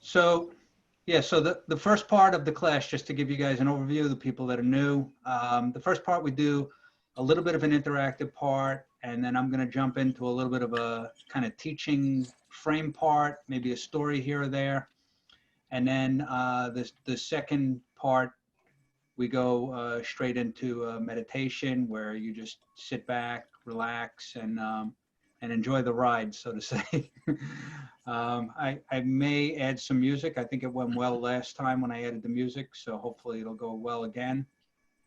So, yeah, so the first part of the class, just to give you guys an overview, the people that are new, the first part we do a little bit of an interactive part, and then I'm going to jump into a little bit of a kind of teaching frame part, maybe a story here or there. And then the second part, we go straight into meditation where you just sit back, relax, and enjoy the ride, so to say. I may add some music. I think it went well last time when I added the music, so hopefully it'll go well again.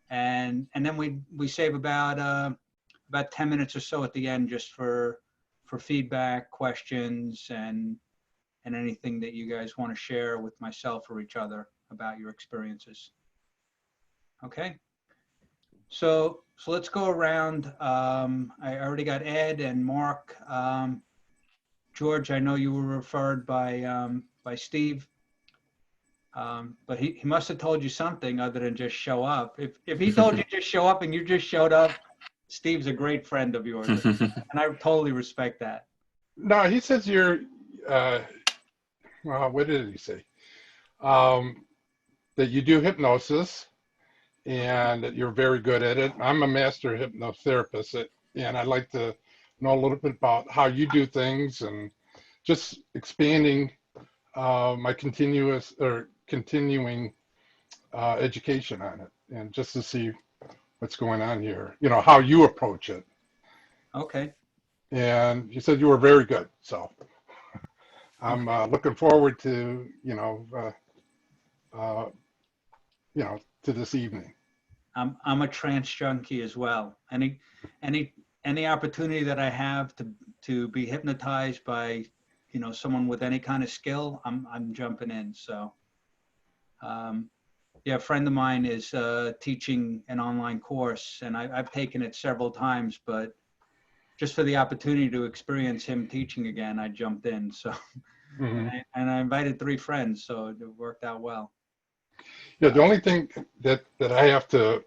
And then we save about 10 minutes or so at the end just for feedback, questions, and anything that you guys want to share with myself or each other about your experiences. Okay. So let's go around. I already got Ed and Mark. George, I know you were referred by Steve, but he must have told you something other than just show up. If he told you just show up and you just showed up, Steve's a great friend of yours, and I totally respect that. No, he says you're, well, what did he say? That you do hypnosis and that you're very good at it. I'm a master hypnotherapist, and I'd like to know a little bit about how you do things and just expanding my continuing education on it, and just to see what's going on here, how you approach it. Okay. And you said you were very good, so I'm looking forward to to this evening. I'm a trance junkie as well. Any opportunity that I have to be hypnotized by someone with any kind of skill, I'm jumping in. So yeah, a friend of mine is teaching an online course, and I've taken it several times, but just for the opportunity to experience him teaching again, I jumped in. So and I invited 3 friends, so it worked out well. Yeah, the only thing that I have to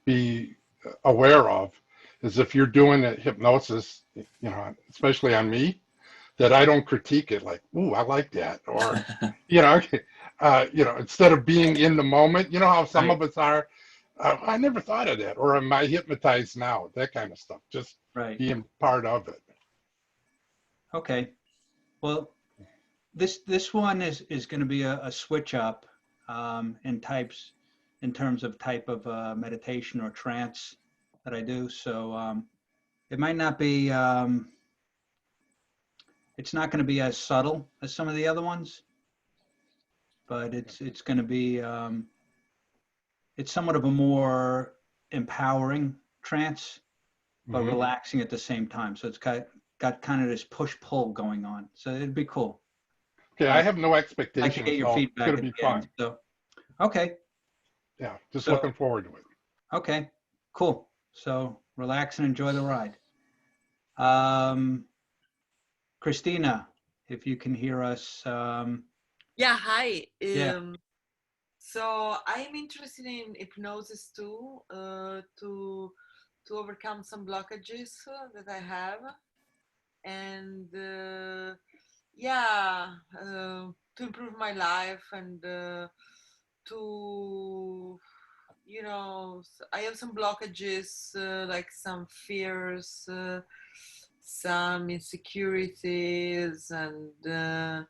be aware of is if you're doing a hypnosis, especially on me, that I don't critique it like, "Ooh, I like that," or instead of being in the moment, how some of us are. I never thought of that, or am I hypnotized now? That kind of stuff. Just being part of it. Okay. Well, this one is going to be a switch up in terms of type of meditation or trance that I do. So it might not be. It's not going to be as subtle as some of the other ones, but it's going to be. It's somewhat of a more empowering trance, but relaxing at the same time. So it's got kind of this push-pull going on. So it'd be cool. Okay, I have no expectations. I can get your feedback. It's going to be fun. So, okay. Yeah, just looking forward to it. Okay, cool. So relax and enjoy the ride. Christina, if you can hear us. Yeah, hi. Yeah. So I'm interested in hypnosis too, to overcome some blockages that I have, and to improve my life, and to I have some blockages, like some fears, some insecurities, and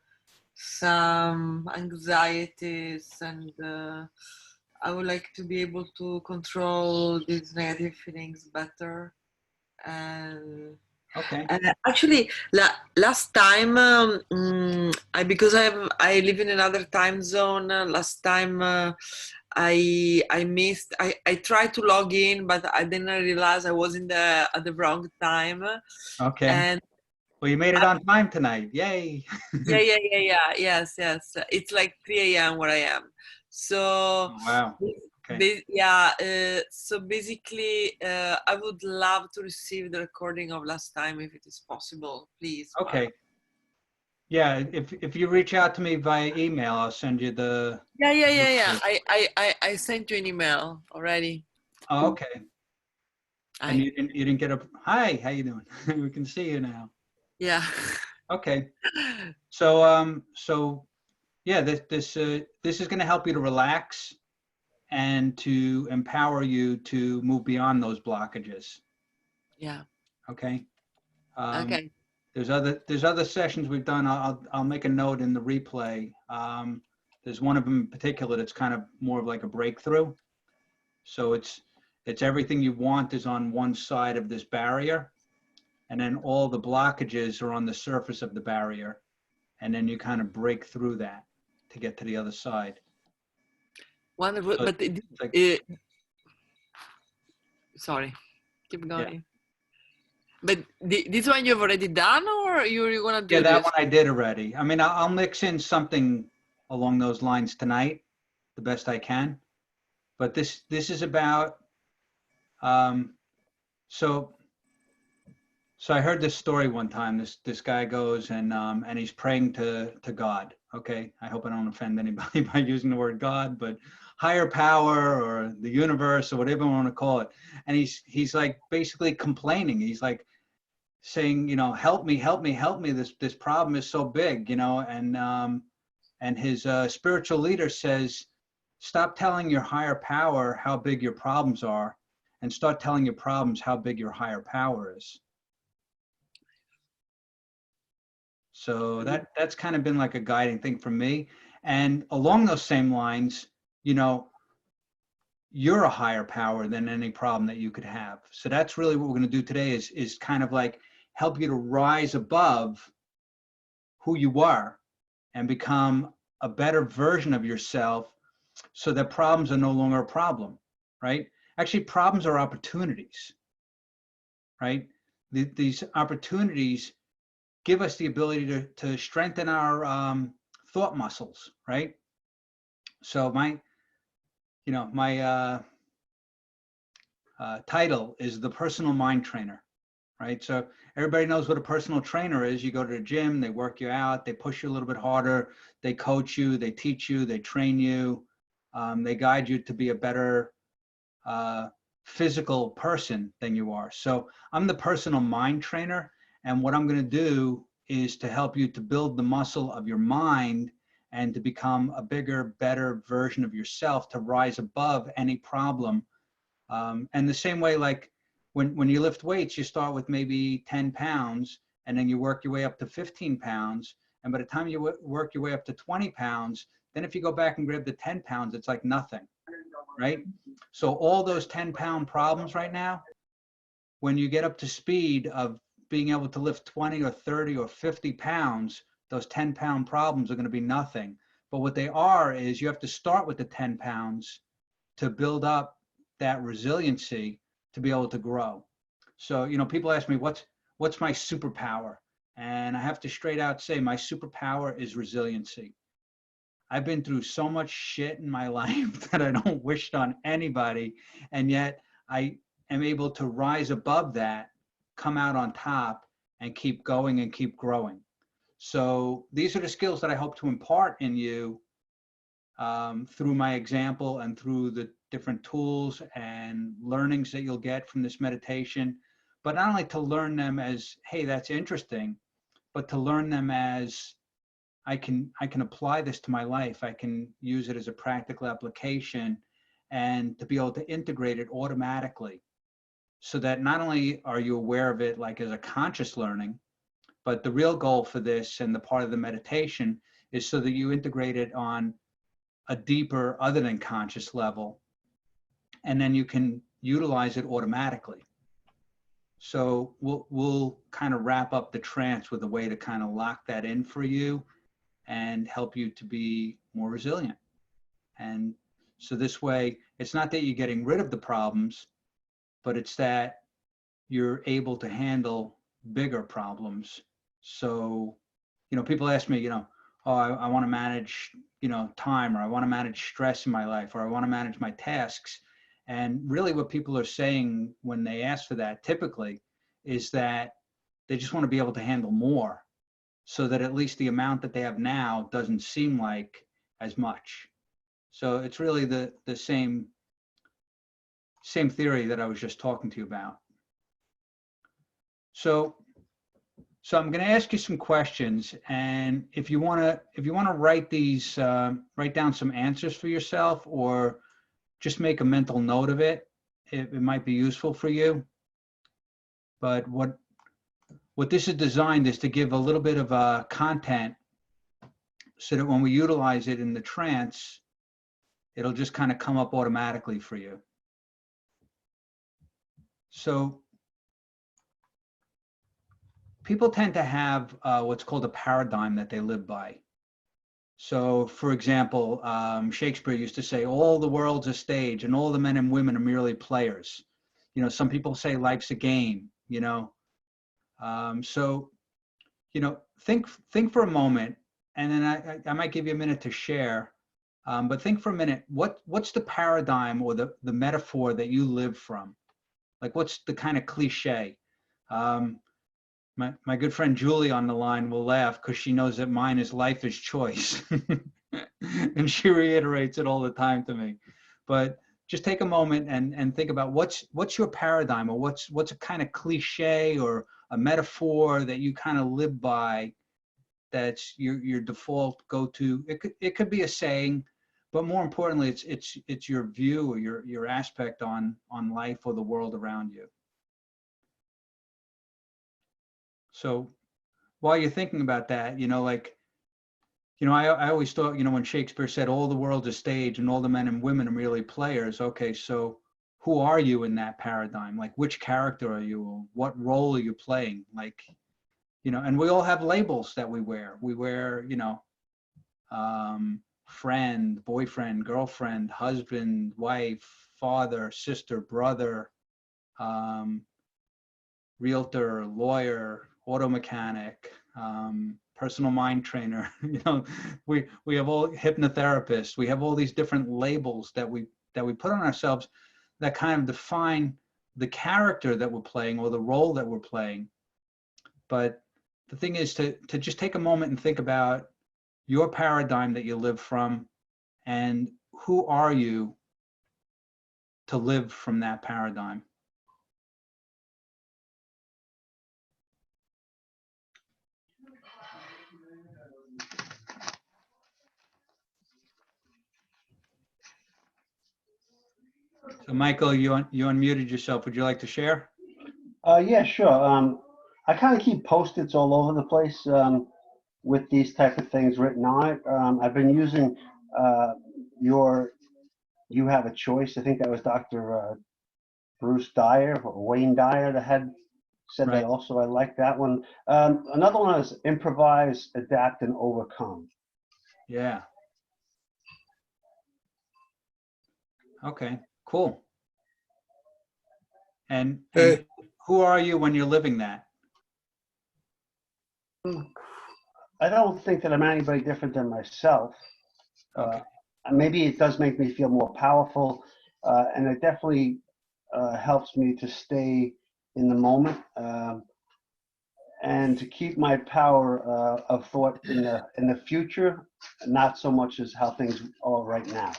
some anxieties, and I would like to be able to control these negative feelings better. And Okay. and actually, last time, because I live in another time zone. Last time, I missed. I tried to log in, but I didn't realize I was at the wrong time. Okay. And well, you made it on time tonight. Yay. yeah. Yes. It's like 3 a.m. where I am. So. Oh, wow. Okay. So basically, I would love to receive the recording of last time if it is possible, please. Okay. Yeah, if you reach out to me via email, I'll send you the. Yeah. I sent you an email already. Oh, okay. And you didn't get a hi. How you doing? We can see you now. Yeah. Okay. So yeah, this is going to help you to relax and to empower you to move beyond those blockages. Yeah. Okay. Um, Okay. there's other sessions we've done. I'll make a note in the replay. There's one of them in particular that's kind of more of like a breakthrough. So it's everything you want is on one side of this barrier, and then all the blockages are on the surface of the barrier, and then you kind of break through that to get to the other side. Wonderful. So But it's like, sorry, keep yeah, going. But this one you've already done, or you're gonna yeah, do that this? one I did already. I mean, I'll mix in something along those lines tonight, the best I can. But this is about um, so so I heard this story one time. This guy goes and he's praying to God. Okay, I hope I don't offend anybody by using the word God, but higher power or the universe or whatever you want to call it. And he's like basically complaining. He's like saying, you know, help me, help me, help me. This problem is so big, you know. And his spiritual leader says, stop telling your higher power how big your problems are, and start telling your problems how big your higher power is. So that's kind of been like a guiding thing for me. And along those same lines, you know, you're a higher power than any problem that you could have. So that's really what we're going to do today is kind of like help you to rise above who you are and become a better version of yourself so that problems are no longer a problem, right? Actually, problems are opportunities, right? These opportunities give us the ability to strengthen our thought muscles, right? So my title is the personal mind trainer, right? So everybody knows what a personal trainer is. You go to the gym, they work you out, they push you a little bit harder, they coach you, they teach you, they train you, they guide you to be a better physical person than you are. So I'm the personal mind trainer, and what I'm going to do is to help you to build the muscle of your mind and to become a bigger, better version of yourself, to rise above any problem. And the same way, like when you lift weights, you start with maybe 10 pounds, and then you work your way up to 15 pounds. And by the time you work your way up to 20 pounds, then if you go back and grab the 10 pounds, it's like nothing, right? So all those 10-pound problems right now, when you get up to speed of being able to lift 20 or 30 or 50 pounds, those 10-pound problems are going to be nothing. But what they are is you have to start with the 10 pounds to build up that resiliency to be able to grow. So, you know, people ask me, what's my superpower? And I have to straight out say my superpower is resiliency. I've been through so much shit in my life that I don't wish on anybody. And yet I am able to rise above that, come out on top, and keep going and keep growing. So these are the skills that I hope to impart in you through my example and through the different tools and learnings that you'll get from this meditation. But not only to learn them as, hey, that's interesting, but to learn them as I can apply this to my life. I can use it as a practical application and to be able to integrate it automatically so that not only are you aware of it like as a conscious learning, but the real goal for this and the part of the meditation is so that you integrate it on a deeper other than conscious level, and then you can utilize it automatically. So we'll kind of wrap up the trance with a way to kind of lock that in for you and help you to be more resilient. And so this way, it's not that you're getting rid of the problems, but it's that you're able to handle bigger problems. So, you know, people ask me, you know, oh, I want to manage, you know, time, or I want to manage stress in my life, or I want to manage my tasks. And really what people are saying when they ask for that typically is that they just want to be able to handle more, so that at least the amount that they have now doesn't seem like as much. So it's really the same theory that I was just talking to you about. So So I'm going to ask you some questions, and if you want to write these, write down some answers for yourself, or just make a mental note of it, it might be useful for you. But what this is designed is to give a little bit of content, so that when we utilize it in the trance, it'll just kind of come up automatically for you. So people tend to have what's called a paradigm that they live by. So, for example, Shakespeare used to say, all the world's a stage and all the men and women are merely players. You know, some people say life's a game, you know. So, you know, think for a moment, and then I might give you a minute to share, but think for a minute, what's the paradigm or the metaphor that you live from? Like, what's the kind of cliche? My good friend Julie on the line will laugh because she knows that mine is life is choice. And she reiterates it all the time to me. But just take a moment and think about what's your paradigm, or what's a kind of cliche or a metaphor that you kind of live by, that's your default go-to. It could be a saying, but more importantly, it's your view or your aspect on life or the world around you. So while you're thinking about that, you know, like, you know, I always thought, you know, when Shakespeare said all the world's a stage and all the men and women are merely players, okay, so who are you in that paradigm? Like, which character are you? What role are you playing? Like, you know, and we all have labels that we wear. We wear, you know, friend, boyfriend, girlfriend, husband, wife, father, sister, brother, realtor, lawyer, auto mechanic, personal mind trainer. You know, we have all hypnotherapists. We have all these different labels that we put on ourselves that kind of define the character that we're playing or the role that we're playing. But the thing is to just take a moment and think about your paradigm that you live from, and who are you to live from that paradigm. So Michael, you unmuted yourself. Would you like to share? Yeah, sure. I kind of keep Post-its all over the place with these type of things written on it. I've been using You Have a Choice. I think that was Dr. Bruce Dyer or Wayne Dyer that had said Right. that also. I like that one. Another one is Improvise, Adapt, and Overcome. Yeah. Okay, cool. And who are you when you're living that? I don't think that I'm anybody different than myself. Okay. Maybe it does make me feel more powerful, and it definitely helps me to stay in the moment and to keep my power of thought in the future, not so much as how things are right now,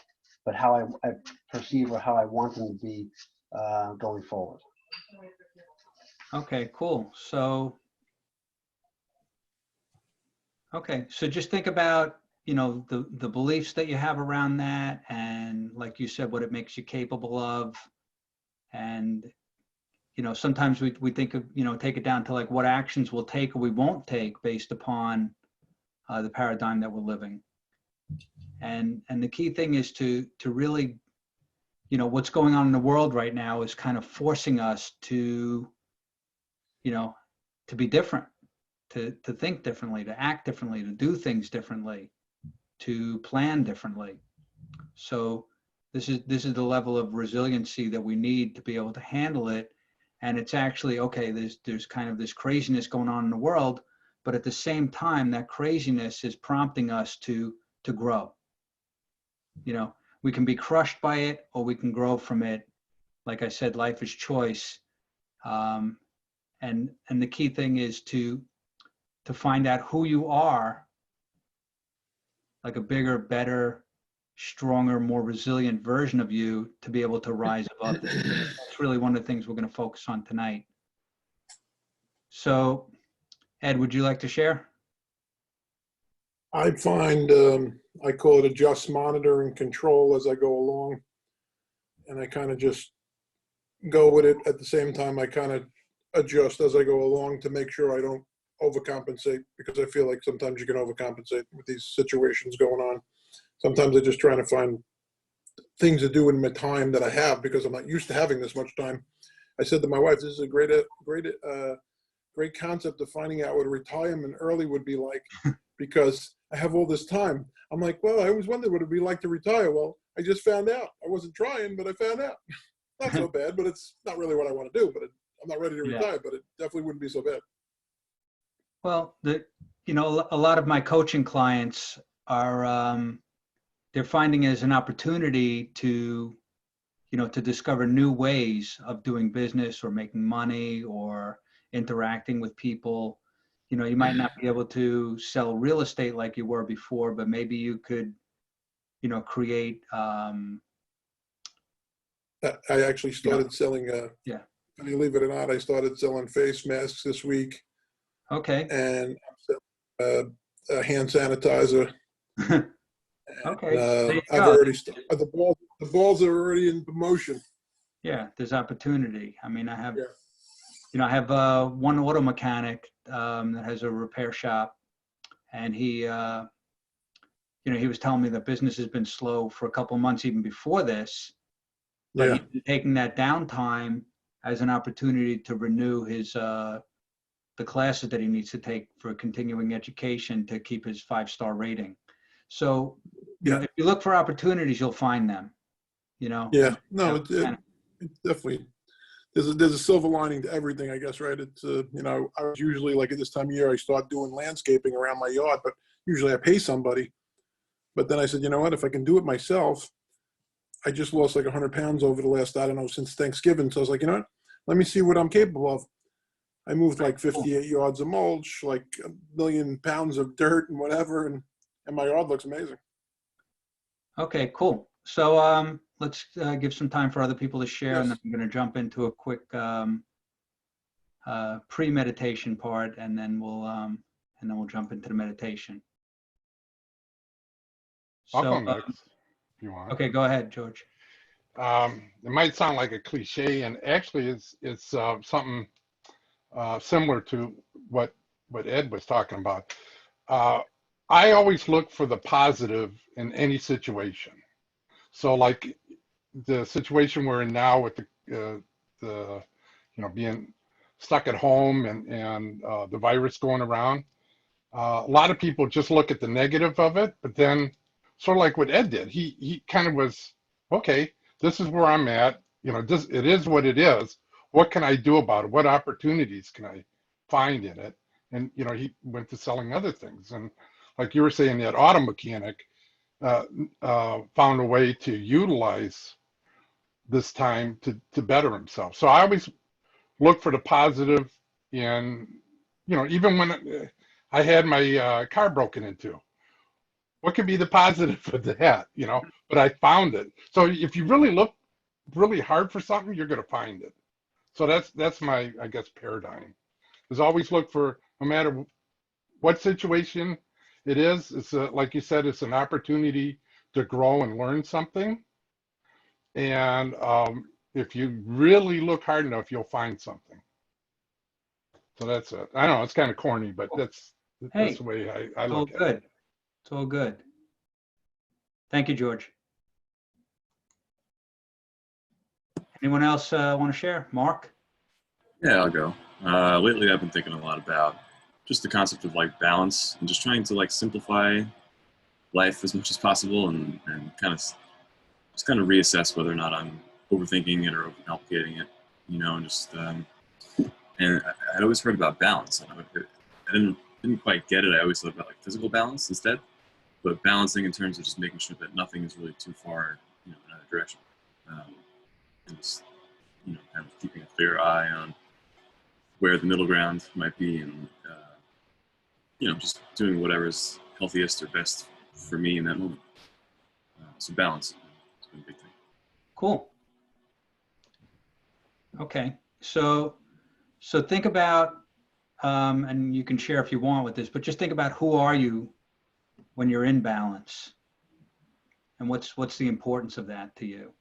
but how I perceive or how I want them to be going forward. Okay, cool. So, okay, so just think about, you know, the beliefs that you have around that, and like you said, what it makes you capable of. And, you know, sometimes we think of, you know, take it down to like what actions we'll take or we won't take based upon the paradigm that we're living. And the key thing is to really, you know, what's going on in the world right now is kind of forcing us to, you know, to be different, to think differently, to act differently, to do things differently, to plan differently. So this is the level of resiliency that we need to be able to handle it. And it's actually, okay, there's kind of this craziness going on in the world, but at the same time, that craziness is prompting us to grow. You know, we can be crushed by it or we can grow from it. Like I said, life is choice. And the key thing is to find out who you are, like a bigger, better, stronger, more resilient version of you, to be able to rise above this. That's really one of the things we're going to focus on tonight. So Ed, would you like to share? I find, I call it adjust, monitor, and control as I go along. And I kind of just go with it. At the same time, I kind of adjust as I go along to make sure I don't overcompensate, because I feel like sometimes you can overcompensate with these situations going on. Sometimes I'm just trying to find things to do in my time that I have, because I'm not used to having this much time. I said to my wife, this is a great concept of finding out what retirement early would be like, because I have all this time. I'm like, well, I always wondered what it'd be like to retire. Well, I just found out. I wasn't trying, but I found out. Not so bad, but it's not really what I want to do. But I'm not ready to retire, but it definitely wouldn't be so bad. Well, a lot of my coaching clients are, they're finding it as an opportunity to, to discover new ways of doing business or making money or interacting with people. You might not be able to sell real estate like you were before, but maybe you could, create. I actually started selling, believe it or not, I started selling face masks this week, Okay. and a hand sanitizer. Okay. And, There you I've go. already started. The balls are already in motion. Yeah, there's opportunity. I mean, I have, Yeah. I have one auto mechanic that has a repair shop, and he was telling me that business has been slow for a couple of months even before this, but Yeah. he's taking that downtime as an opportunity to renew his the classes that he needs to take for continuing education to keep his 5-star rating. So, if you look for opportunities, you'll find them. Yeah. No, it definitely, there's a silver lining to everything, I guess, right? It's, I was usually, like, at this time of year, I start doing landscaping around my yard, but usually I pay somebody. But then I said, you know what, if I can do it myself, I just lost like 100 pounds over the last, I don't know, since Thanksgiving. So I was like, you know what, let me see what I'm capable of. I moved like 58 yards of mulch, like 1 million pounds of dirt and whatever, and my yard looks amazing. Okay, cool. So let's give some time for other people to share, and then Yes. I'm going to jump into a quick pre-meditation part, and then we'll jump into the meditation. I'll So go next if you want. okay, go ahead, George. It might sound like a cliche, and actually it's something similar to what Ed was talking about. I always look for the positive in any situation. So like the situation we're in now with the being stuck at home and the virus going around, a lot of people just look at the negative of it, but then sort of like what Ed did, he kind of was, okay, this is where I'm at, it is what it is. What can I do about it? What opportunities can I find in it? And he went to selling other things, and like you were saying, that auto mechanic found a way to utilize this time to better himself. So I always look for the positive in, even when I had my car broken into, what could be the positive of that, but I found it. So if you really look really hard for something, you're going to find it. So that's my, I guess, paradigm, is always look for, no matter what situation it is, it's like you said, it's an opportunity to grow and learn something. And if you really look hard enough, you'll find something. So that's it. I know it's kind of corny, but that's Hey, the way I it's all look at good. it. It's all good. Thank you, George. Anyone else want to share? Mark? Yeah, I'll go. Lately, I've been thinking a lot about just the concept of like balance and just trying to like simplify life as much as possible, and kind of just kind of reassess whether or not I'm overthinking it or overcomplicating it, and just and I'd always heard about balance. I didn't quite get it. I always thought about like physical balance instead, but balancing in terms of just making sure that nothing is really too far, in either direction, and just kind of keeping a clear eye on where the middle ground might be, and just doing whatever's healthiest or best for me in that moment. So balance has been a big thing. Cool. Okay. So think about and you can share if you want with this, but just think about who are you when you're in balance, and what's the importance of that to you?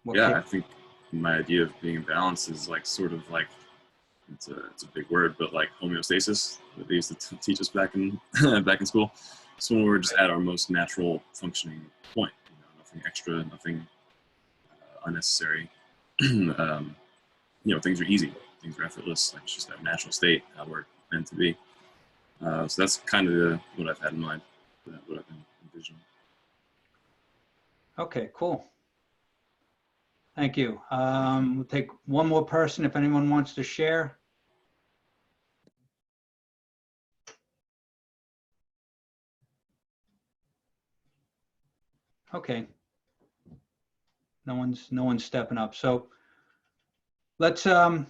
What Yeah, cap- I think my idea of being in balance is like sort of like it's a big word, but like homeostasis that they used to teach us back in back in school. So when we're just at our most natural functioning point, nothing extra, nothing unnecessary. Things are easy, things are effortless. Like it's just that natural state, how we're meant to be. So that's kind of what I've had in mind, what I've been envisioning. Okay, cool. Thank you. We'll take one more person if anyone wants to share. Okay. No one's stepping up. So let's so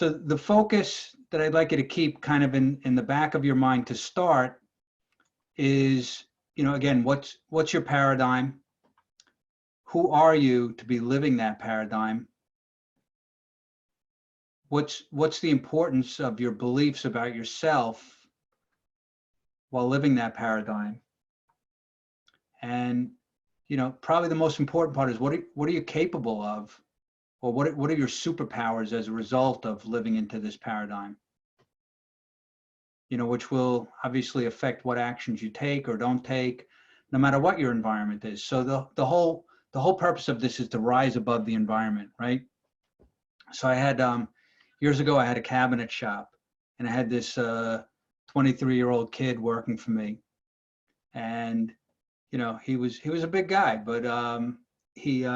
the focus that I'd like you to keep kind of in the back of your mind to start is, again, what's your paradigm? Who are you to be living that paradigm? What's the importance of your beliefs about yourself while living that paradigm? And probably the most important part is what are you capable of, or what are your superpowers as a result of living into this paradigm? Which will obviously affect what actions you take or don't take, no matter what your environment is. So the whole purpose of this is to rise above the environment, right? So I had years ago I had a cabinet shop, and I had this 23-year-old kid working for me, and he was a big guy, but he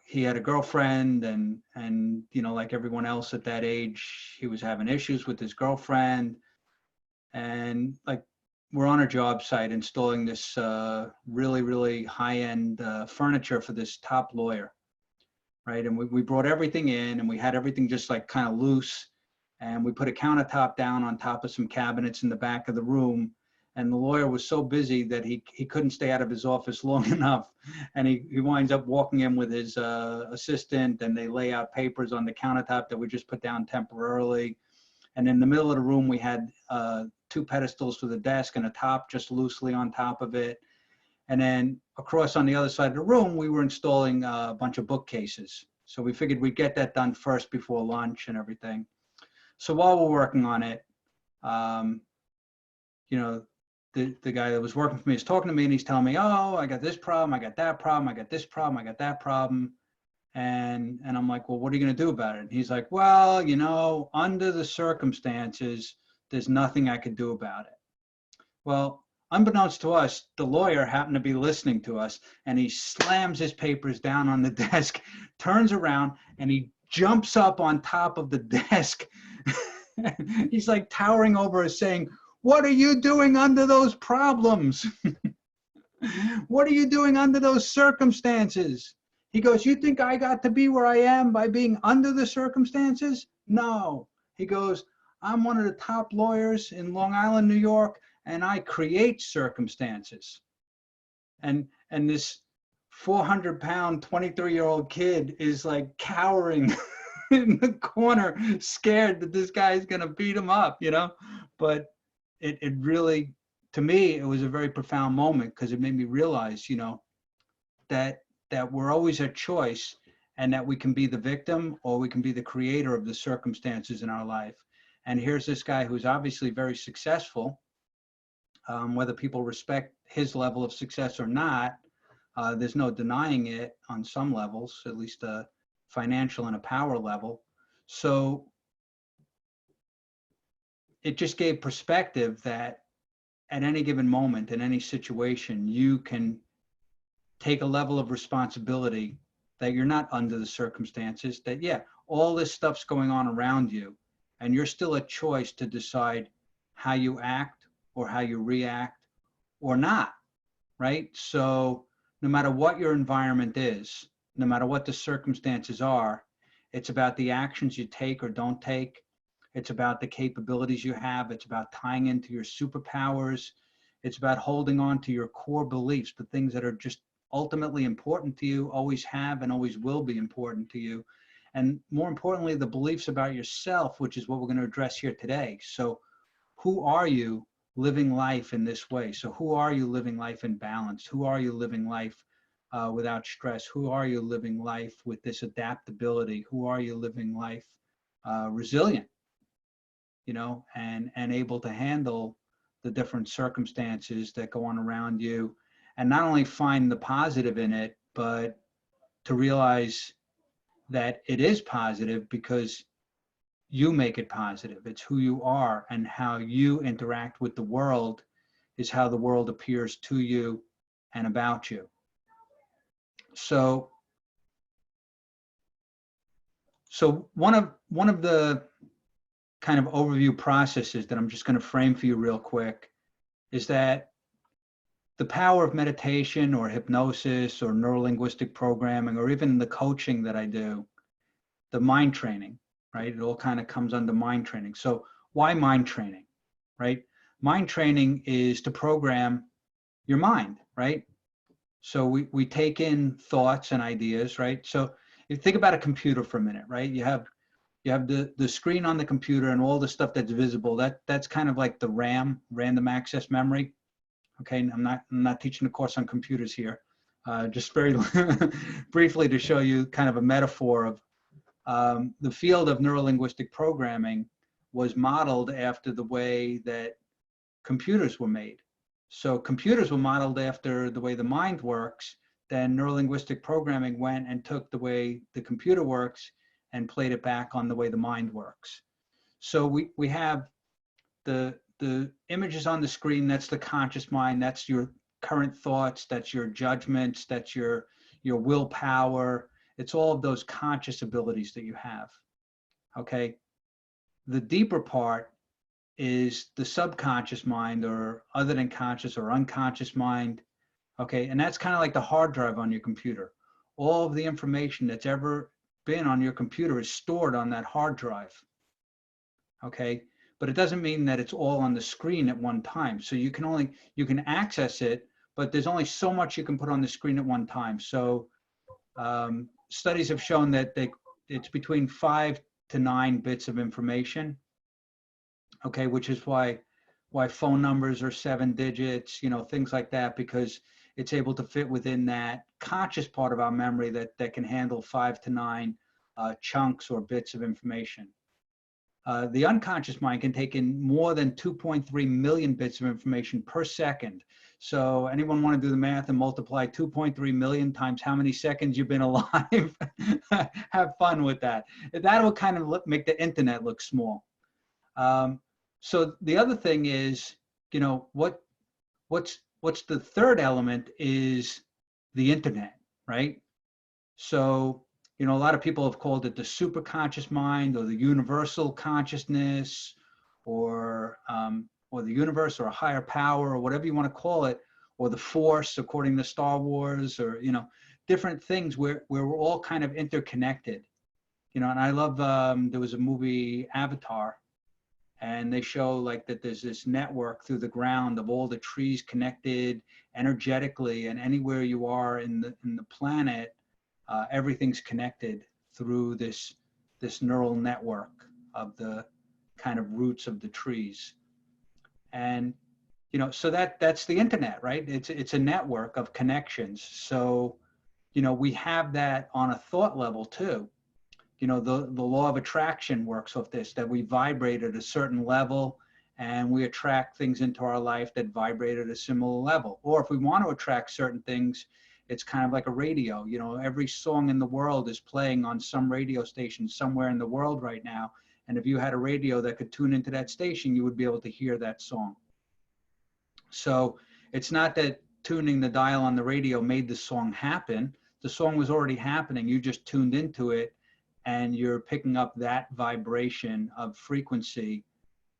he had a girlfriend, and like everyone else at that age, he was having issues with his girlfriend. And like, we're on a job site installing this really, really high-end furniture for this top lawyer, right? And we brought everything in, and we had everything just like kind of loose. And we put a countertop down on top of some cabinets in the back of the room. And the lawyer was so busy that he couldn't stay out of his office long enough. And he winds up walking in with his assistant, and they lay out papers on the countertop that we just put down temporarily. And in the middle of the room, we had 2 pedestals for the desk and a top just loosely on top of it. And then across on the other side of the room, we were installing a bunch of bookcases. So we figured we'd get that done first before lunch and everything. So while we're working on it, the guy that was working for me is talking to me, and he's telling me, oh, I got this problem, I got that problem, I got this problem, I got that problem. And I'm like, well, what are you going to do about it? And he's like, well, under the circumstances, there's nothing I could do about it. Well, unbeknownst to us, the lawyer happened to be listening to us, and he slams his papers down on the desk, turns around, and he jumps up on top of the desk. He's like towering over us saying, what are you doing under those problems? What are you doing under those circumstances? He goes, you think I got to be where I am by being under the circumstances? No. He goes, I'm one of the top lawyers in Long Island, New York, and I create circumstances. And this 400-pound, 23-year-old kid is like cowering in the corner, scared that this guy's going to beat him up, But it really, to me, it was a very profound moment, because it made me realize, that we're always at choice, and that we can be the victim or we can be the creator of the circumstances in our life. And here's this guy who's obviously very successful, whether people respect his level of success or not. There's no denying it on some levels, at least a financial and a power level. So it just gave perspective that at any given moment, in any situation, you can take a level of responsibility, that you're not under the circumstances, that, yeah, all this stuff's going on around you, and you're still a choice to decide how you act or how you react or not, right? So no matter what your environment is, no matter what the circumstances are, it's about the actions you take or don't take. It's about the capabilities you have. It's about tying into your superpowers. It's about holding on to your core beliefs, the things that are just ultimately important to you, always have and always will be important to you. and more importantly, the beliefs about yourself, which is what we're going to address here today. So who are you living life in this way? So who are you living life in balance? Who are you living life without stress? Who are you living life with this adaptability? Who are you living life resilient, you know, and able to handle the different circumstances that go on around you, and not only find the positive in it, but to realize that it is positive because you make it positive. It's who you are, and how you interact with the world is how the world appears to you and about you. So one of the kind of overview processes that I'm just going to frame for you real quick is that the power of meditation or hypnosis or neurolinguistic programming, or even the coaching that I do, the mind training, right? It all kind of comes under mind training. So why mind training, right? Mind training is to program your mind, right? So we take in thoughts and ideas, right? So you think about a computer for a minute, right? You have the screen on the computer and all the stuff that's visible. That's kind of like the RAM, random access memory. Okay, I'm not teaching a course on computers here. Just very briefly to show you kind of a metaphor of the field of neurolinguistic programming was modeled after the way that computers were made. So computers were modeled after the way the mind works. Then neurolinguistic programming went and took the way the computer works and played it back on the way the mind works. So we have the images on the screen. That's the conscious mind. That's your current thoughts. That's your judgments. That's your willpower. It's all of those conscious abilities that you have. Okay. The deeper part is the subconscious mind, or other than conscious or unconscious mind. Okay. And that's kind of like the hard drive on your computer. All of the information that's ever been on your computer is stored on that hard drive. Okay. But it doesn't mean that it's all on the screen at one time. So you can access it, but there's only so much you can put on the screen at one time. So studies have shown that it's between 5 to 9 bits of information. Okay, which is why phone numbers are 7 digits, you know, things like that, because it's able to fit within that conscious part of our memory that can handle 5 to 9 chunks or bits of information. The unconscious mind can take in more than 2.3 million bits of information per second. So anyone want to do the math and multiply 2.3 million times how many seconds you've been alive? Have fun with that. That'll kind of make the internet look small. So the other thing is, you know, what's the third element is the internet, right? So, you know, a lot of people have called it the superconscious mind, or the universal consciousness, or the universe, or a higher power, or whatever you want to call it, or the force, according to Star Wars, or, you know, different things where we're all kind of interconnected. You know, and I love, there was a movie, Avatar, and they show like that there's this network through the ground of all the trees connected energetically, and anywhere you are in the planet, everything's connected through this neural network of the kind of roots of the trees. And, you know, so that's the internet, right? It's a network of connections. So, you know, we have that on a thought level too. You know, the law of attraction works off this, that we vibrate at a certain level and we attract things into our life that vibrate at a similar level. Or if we want to attract certain things, it's kind of like a radio. You know, every song in the world is playing on some radio station somewhere in the world right now. And if you had a radio that could tune into that station, you would be able to hear that song. So it's not that tuning the dial on the radio made the song happen. The song was already happening. You just tuned into it, and you're picking up that vibration of frequency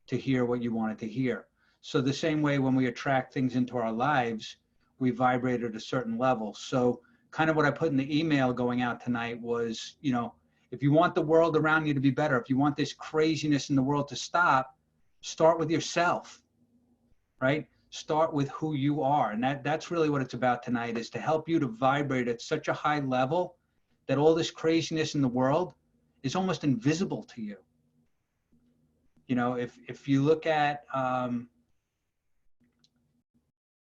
to hear what you wanted to hear. So the same way when we attract things into our lives, we vibrate at a certain level. So kind of what I put in the email going out tonight was, you know, if you want the world around you to be better, if you want this craziness in the world to stop, start with yourself, right? Start with who you are. And that's really what it's about tonight, is to help you to vibrate at such a high level that all this craziness in the world is almost invisible to you. You know, if you look at,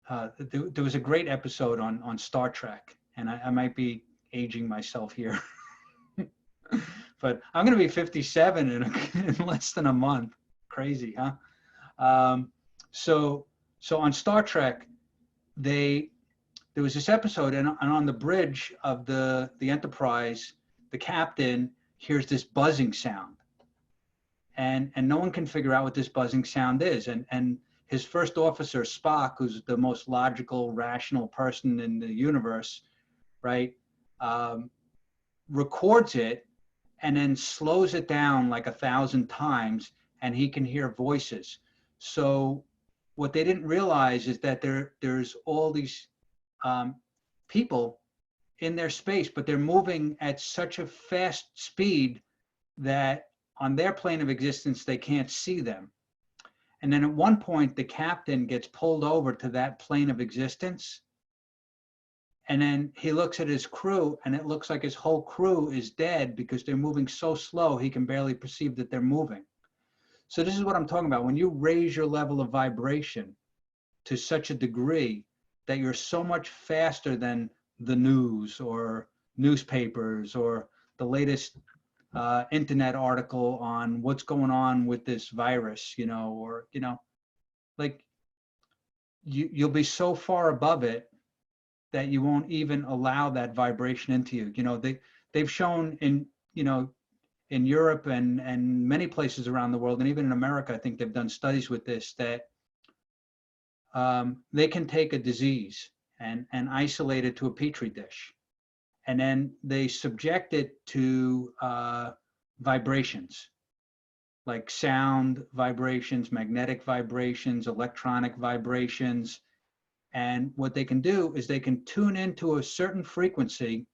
there was a great episode on Star Trek, and I might be aging myself here, but I'm going to be 57 in less than a month. Crazy, huh? So on Star Trek, there was this episode, and on the bridge of the Enterprise, the captain hears this buzzing sound, and no one can figure out what this buzzing sound is, and his first officer, Spock, who's the most logical, rational person in the universe, right, records it and then slows it down like 1,000 times, and he can hear voices. So what they didn't realize is that there's all these people in their space, but they're moving at such a fast speed that on their plane of existence, they can't see them. And then at one point, the captain gets pulled over to that plane of existence. And then he looks at his crew, and it looks like his whole crew is dead because they're moving so slow, he can barely perceive that they're moving. So this is what I'm talking about. When you raise your level of vibration to such a degree that you're so much faster than the news or newspapers or the latest internet article on what's going on with this virus, you know, or, you know, like you'll be so far above it that you won't even allow that vibration into you. You know, they've shown in, you know, in Europe and many places around the world, and even in America, I think they've done studies with this, that they can take a disease and isolate it to a petri dish. And then they subject it to vibrations, like sound vibrations, magnetic vibrations, electronic vibrations. And what they can do is they can tune into a certain frequency.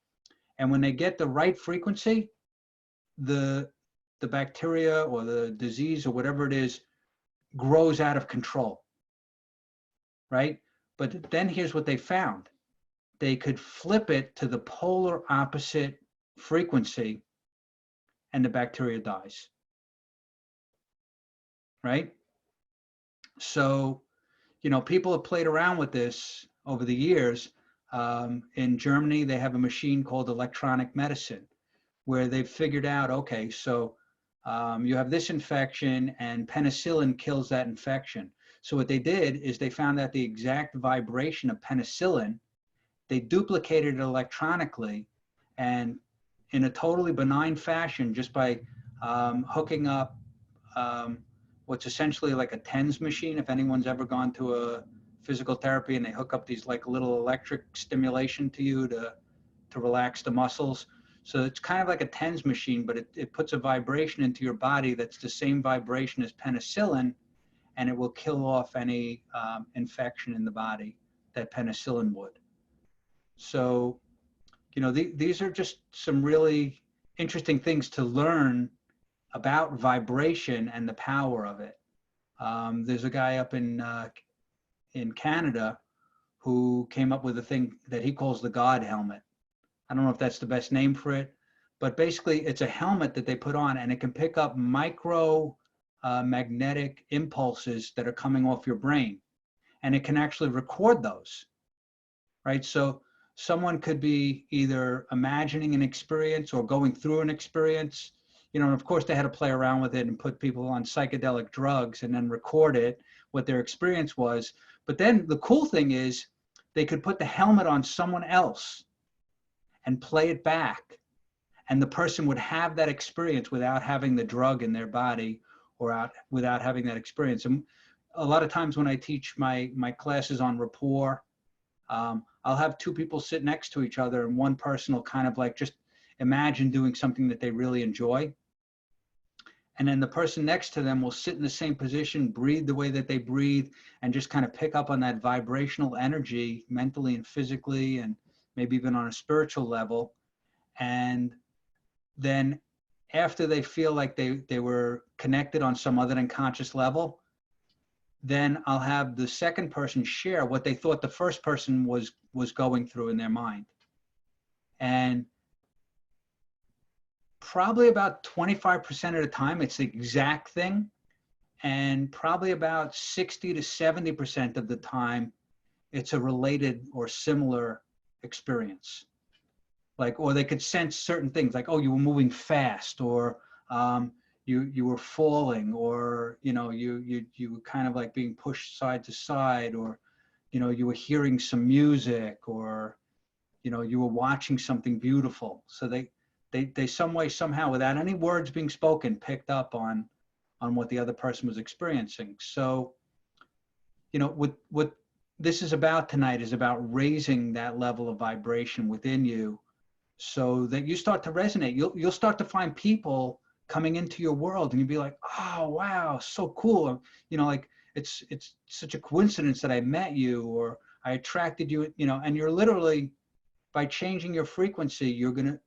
And when they get the right frequency, the bacteria or the disease or whatever it is grows out of control, right? But then here's what they found. They could flip it to the polar opposite frequency and the bacteria dies, right? So, you know, people have played around with this over the years. In Germany, they have a machine called electronic medicine, where they've figured out, okay, so you have this infection and penicillin kills that infection. So what they did is they found out the exact vibration of penicillin. They duplicated it electronically, and in a totally benign fashion, just by hooking up what's essentially like a TENS machine. If anyone's ever gone to a physical therapy and they hook up these like little electric stimulation to you to relax the muscles. So it's kind of like a TENS machine, but it puts a vibration into your body that's the same vibration as penicillin, and it will kill off any infection in the body that penicillin would. So, you know, these are just some really interesting things to learn about vibration and the power of it. There's a guy up in Canada who came up with a thing that he calls the God helmet. I don't know if that's the best name for it, but basically it's a helmet that they put on, and it can pick up micro magnetic impulses that are coming off your brain, and it can actually record those, right? So someone could be either imagining an experience or going through an experience, you know, and of course they had to play around with it and put people on psychedelic drugs and then record it, what their experience was. But then the cool thing is they could put the helmet on someone else and play it back, and the person would have that experience without having the drug in their body or without having that experience. And a lot of times when I teach my classes on rapport, I'll have two people sit next to each other, and one person will kind of like just imagine doing something that they really enjoy. And then the person next to them will sit in the same position, breathe the way that they breathe, and just kind of pick up on that vibrational energy mentally and physically, and maybe even on a spiritual level. And then after they feel like they were connected on some other than conscious level, then I'll have the second person share what they thought the first person was going through in their mind. And probably about 25% of the time, it's the exact thing. And probably about 60 to 70% of the time, it's a related or similar experience. Like, or they could sense certain things like, oh, you were moving fast, or you were falling, or, you know, you were kind of like being pushed side to side, or, you know, you were hearing some music, or, you know, you were watching something beautiful. So they some way, somehow, without any words being spoken, picked up on what the other person was experiencing. So, you know, what this is about tonight is about raising that level of vibration within you, so that you start to resonate. You'll start to find people coming into your world, and you'll be like, oh wow, so cool. You know, like it's such a coincidence that I met you, or I attracted you. You know, and you're literally, by changing your frequency, you're gonna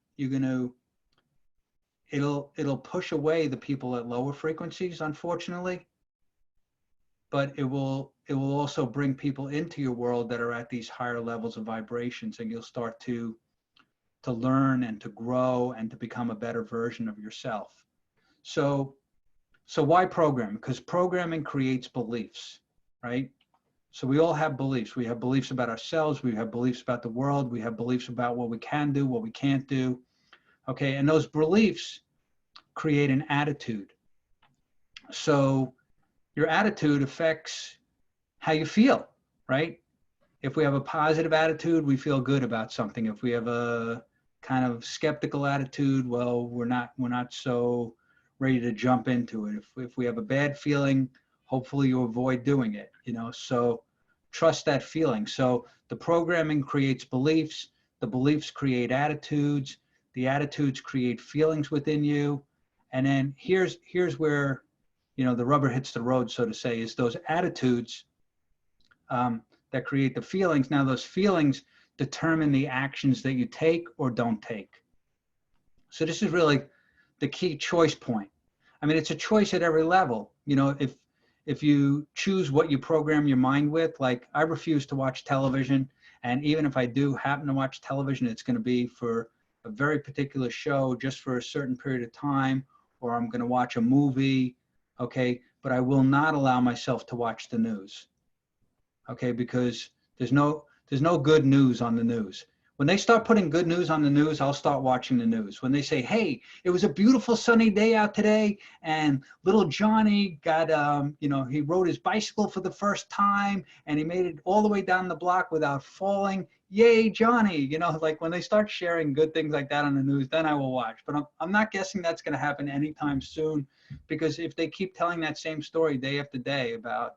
it'll push away the people at lower frequencies, unfortunately. But it will also bring people into your world that are at these higher levels of vibrations, and you'll start to learn and to grow and to become a better version of yourself. So why program? Because programming creates beliefs, right? So we all have beliefs. We have beliefs about ourselves. We have beliefs about the world. We have beliefs about what we can do, what we can't do. Okay, and those beliefs create an attitude. So your attitude affects how you feel, right? If we have a positive attitude, we feel good about something. If we have a kind of skeptical attitude, well, we're not so ready to jump into it. If we have a bad feeling, hopefully you avoid doing it, you know? So trust that feeling. So the programming creates beliefs, the beliefs create attitudes, the attitudes create feelings within you. And then here's where, you know, the rubber hits the road, so to say, is those attitudes that create the feelings. Now those feelings determine the actions that you take or don't take. So this is really the key choice point. I mean, it's a choice at every level. You know, if you choose what you program your mind with, like I refuse to watch television. And even if I do happen to watch television, it's going to be for a very particular show, just for a certain period of time, or I'm going to watch a movie. Okay. But I will not allow myself to watch the news. Okay. Because there's no good news on the news. When they start putting good news on the news, I'll start watching the news. When they say, hey, it was a beautiful sunny day out today, and little Johnny got, you know, he rode his bicycle for the first time, and he made it all the way down the block without falling. Yay, Johnny. You know, like when they start sharing good things like that on the news, then I will watch. But I'm not guessing that's going to happen anytime soon, because if they keep telling that same story day after day about,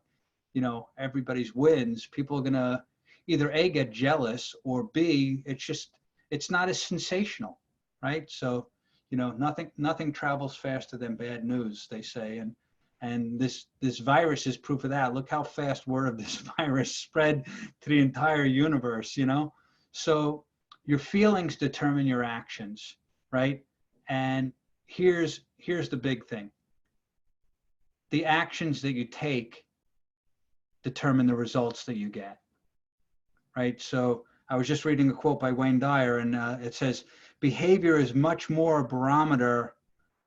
you know, everybody's wins, people are going to either A, get jealous, or B, it's not as sensational, right? So, you know, nothing travels faster than bad news, they say. And this virus is proof of that. Look how fast word of this virus spread to the entire universe, you know? So your feelings determine your actions, right? And here's the big thing. The actions that you take determine the results that you get. Right. So I was just reading a quote by Wayne Dyer, and it says, behavior is much more a barometer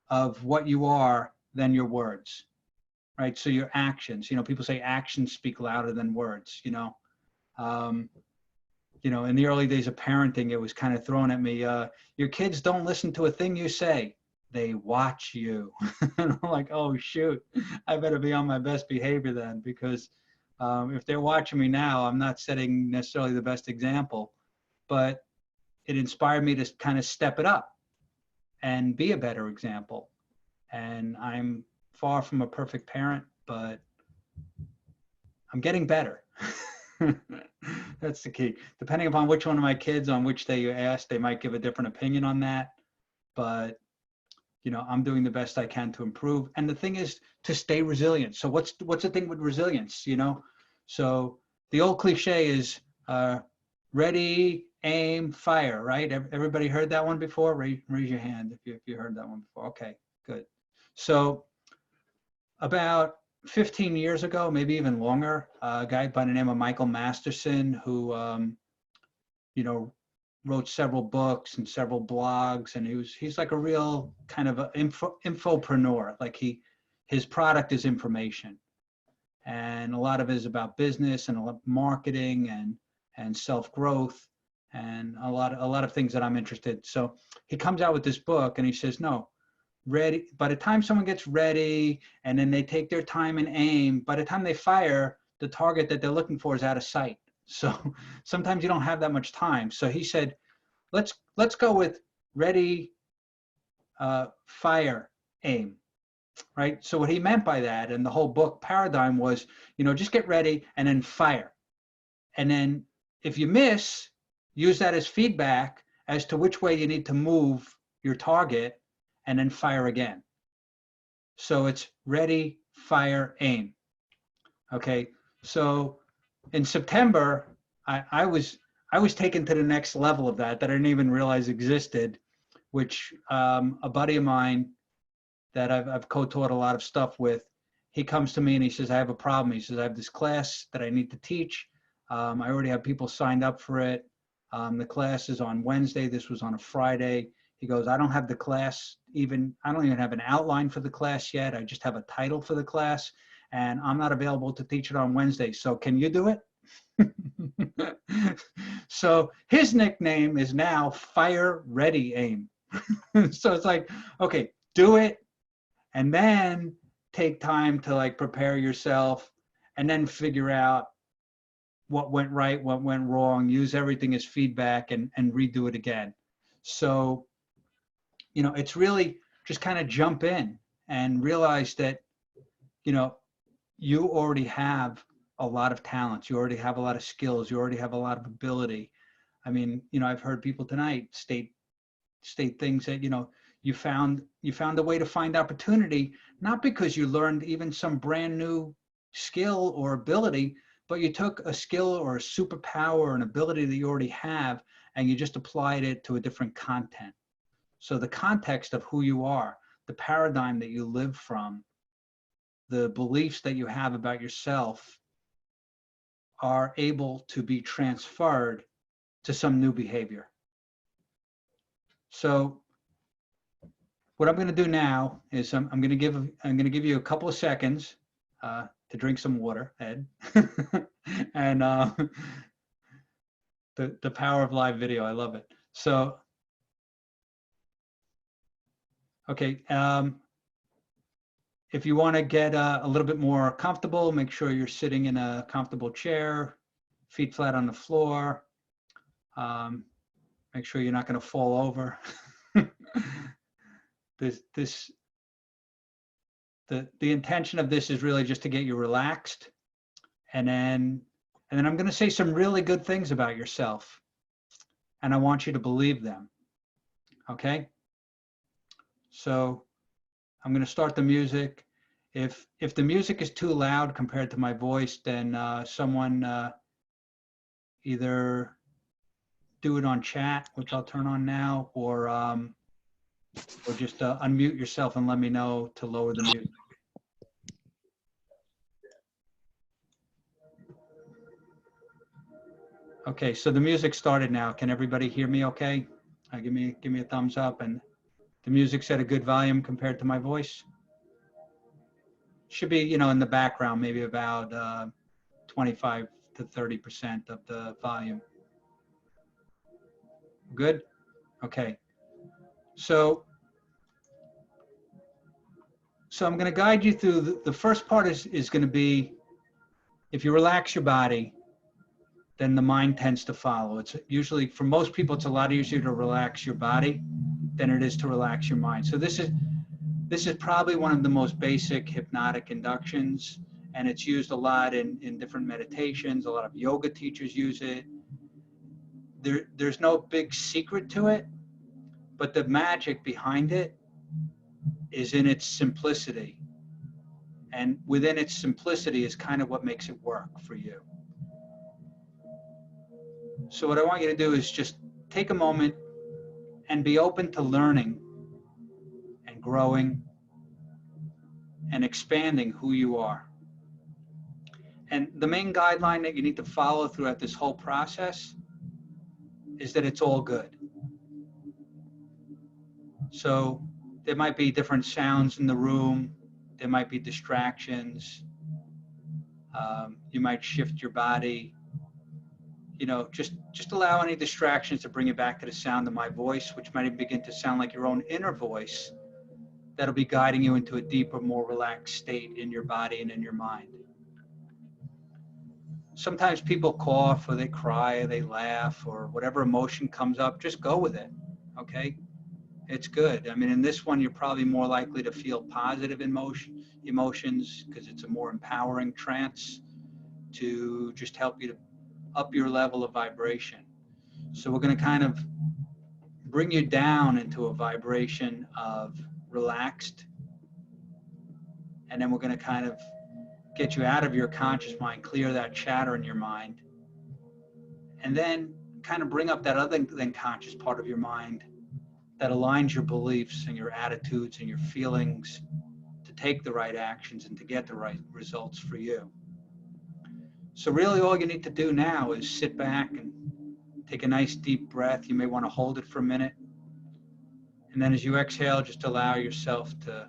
of what you are than your words. Right. So your actions, you know, people say actions speak louder than words, you know. You know, in the early days of parenting, it was kind of thrown at me, your kids don't listen to a thing you say, they watch you. And I'm like, oh, shoot, I better be on my best behavior then, because if they're watching me now, I'm not setting necessarily the best example, but it inspired me to kind of step it up and be a better example. And I'm far from a perfect parent, but I'm getting better. That's the key. Depending upon which one of my kids, on which day you ask, they might give a different opinion on that. But, you know, I'm doing the best I can to improve. And the thing is to stay resilient. So what's the thing with resilience, you know? So the old cliche is ready, aim, fire, right? Everybody heard that one before? Raise your hand if you heard that one before. Okay, good. So about 15 years ago, maybe even longer, a guy by the name of Michael Masterson, who, you know, wrote several books and several blogs, and he's like a real kind of a infopreneur. Like his product is information, and a lot of it is about business and a lot of marketing and self-growth and a lot of things that I'm interested. So he comes out with this book and he says, no, ready. By the time someone gets ready and then they take their time and aim, by the time they fire, the target that they're looking for is out of sight. So sometimes you don't have that much time. So he said, let's go with ready, fire, aim, right? So what he meant by that, and the whole book paradigm was, just get ready and then fire. And then if you miss, use that as feedback as to which way you need to move your target, and then fire again. So it's ready, fire, aim. Okay, so in September, I was taken to the next level of that I didn't even realize existed, which a buddy of mine that I've co-taught a lot of stuff with, he comes to me and he says, I have a problem. He says, I have this class that I need to teach. I already have people signed up for it. The class is on Wednesday. This was on a Friday. He goes, I don't have the class I don't even have an outline for the class yet. I just have a title for the class, and I'm not available to teach it on Wednesday. So can you do it? So his nickname is now Fire Ready Aim. So it's like, okay, do it, and then take time to like prepare yourself, and then figure out what went right, what went wrong, use everything as feedback, and redo it again. So, it's really just kind of jump in and realize that, you already have a lot of talents. You already have a lot of skills. You already have a lot of ability. I mean, I've heard people tonight state things that, you found a way to find opportunity, not because you learned even some brand new skill or ability, but you took a skill or a superpower or an ability that you already have, and you just applied it to a different content. So the context of who you are, the paradigm that you live from, the beliefs that you have about yourself are able to be transferred to some new behavior. So what I'm going to do now is I'm going to give you a couple of seconds to drink some water, Ed, and the power of live video. I love it. So, okay. If you want to get a little bit more comfortable, make sure you're sitting in a comfortable chair, feet flat on the floor. Make sure you're not going to fall over. The intention of this is really just to get you relaxed, and then I'm going to say some really good things about yourself, and I want you to believe them. Okay? So I'm going to start the music. If the music is too loud compared to my voice, then someone either do it on chat, which I'll turn on now, or just unmute yourself and let me know to lower the music. Okay, so the music started now. Can everybody hear me okay? Give me a thumbs up. And the music's at a good volume compared to my voice. Should be, in the background, maybe about 25 to 30% of the volume. Good? Okay. So I'm going to guide you through the first part is going to be, if you relax your body, then the mind tends to follow. It's usually, for most people, it's a lot easier to relax your body than it is to relax your mind. So this is probably one of the most basic hypnotic inductions, and it's used a lot in different meditations. A lot of yoga teachers use it. There's no big secret to it, but the magic behind it is in its simplicity. And within its simplicity is kind of what makes it work for you. So what I want you to do is just take a moment and be open to learning and growing and expanding who you are. And the main guideline that you need to follow throughout this whole process is that it's all good. So there might be different sounds in the room. There might be distractions. You might shift your body. You know, just allow any distractions to bring you back to the sound of my voice, which might begin to sound like your own inner voice that'll be guiding you into a deeper, more relaxed state in your body and in your mind. Sometimes people cough or they cry or they laugh or whatever emotion comes up, just go with it, okay? It's good. I mean, in this one, you're probably more likely to feel positive emotions because it's a more empowering trance to just help you to up your level of vibration. So we're going to kind of bring you down into a vibration of relaxed, and then we're going to kind of get you out of your conscious mind, clear that chatter in your mind, and then kind of bring up that other than conscious part of your mind that aligns your beliefs and your attitudes and your feelings to take the right actions and to get the right results for you. So really all you need to do now is sit back and take a nice deep breath. You may want to hold it for a minute. And then as you exhale, just allow yourself to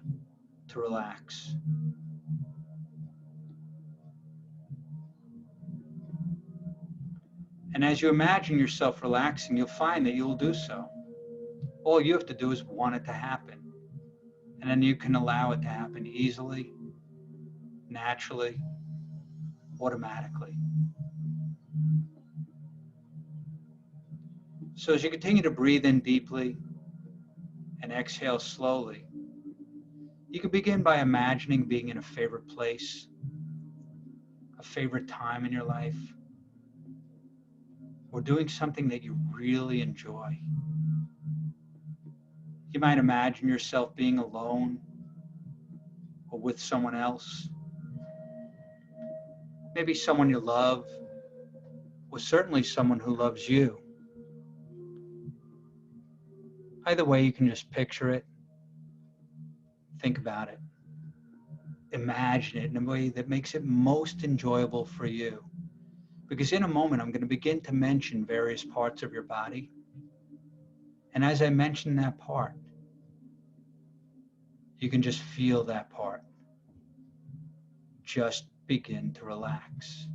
relax. And as you imagine yourself relaxing, you'll find that you'll do so. All you have to do is want it to happen. And then you can allow it to happen easily, naturally, automatically. So as you continue to breathe in deeply and exhale slowly, you can begin by imagining being in a favorite place, a favorite time in your life, or doing something that you really enjoy. You might imagine yourself being alone or with someone else, maybe someone you love, or certainly someone who loves you. Either way, you can just picture it, think about it, imagine it in a way that makes it most enjoyable for you. Because in a moment, I'm going to begin to mention various parts of your body. And as I mention that part, you can just feel that part. Just begin to relax.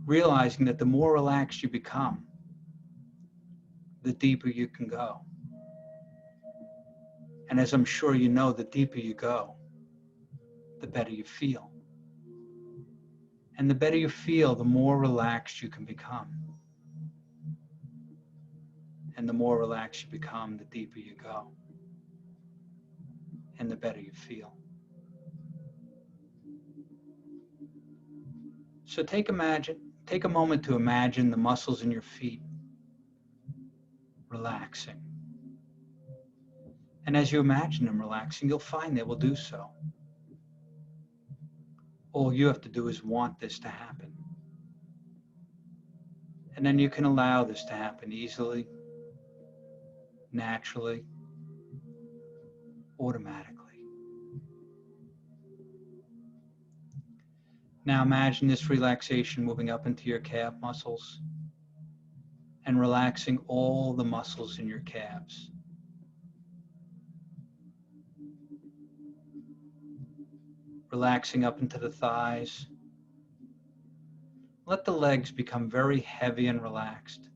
Realizing that the more relaxed you become, the deeper you can go. And as I'm sure you know, the deeper you go, the better you feel. And the better you feel, the more relaxed you can become. And the more relaxed you become, the deeper you go. And the better you feel. So take a moment to imagine the muscles in your feet relaxing. And as you imagine them relaxing, you'll find they will do so. All you have to do is want this to happen. And then you can allow this to happen easily, naturally, automatically. Now imagine this relaxation moving up into your calf muscles and relaxing all the muscles in your calves. Relaxing up into the thighs. Let the legs become very heavy and relaxed,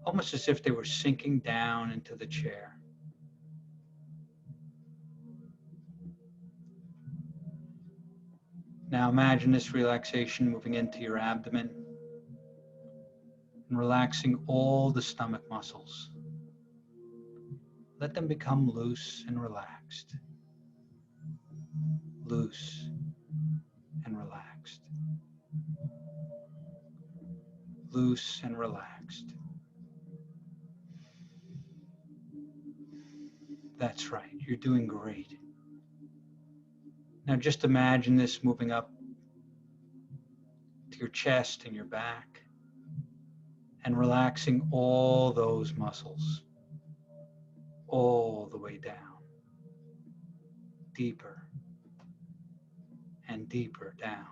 almost as if they were sinking down into the chair. Now imagine this relaxation moving into your abdomen and relaxing all the stomach muscles. Let them become loose and relaxed. Loose and relaxed. Loose and relaxed. That's right, you're doing great. Now just imagine this moving up to your chest and your back and relaxing all those muscles all the way down, deeper and deeper down.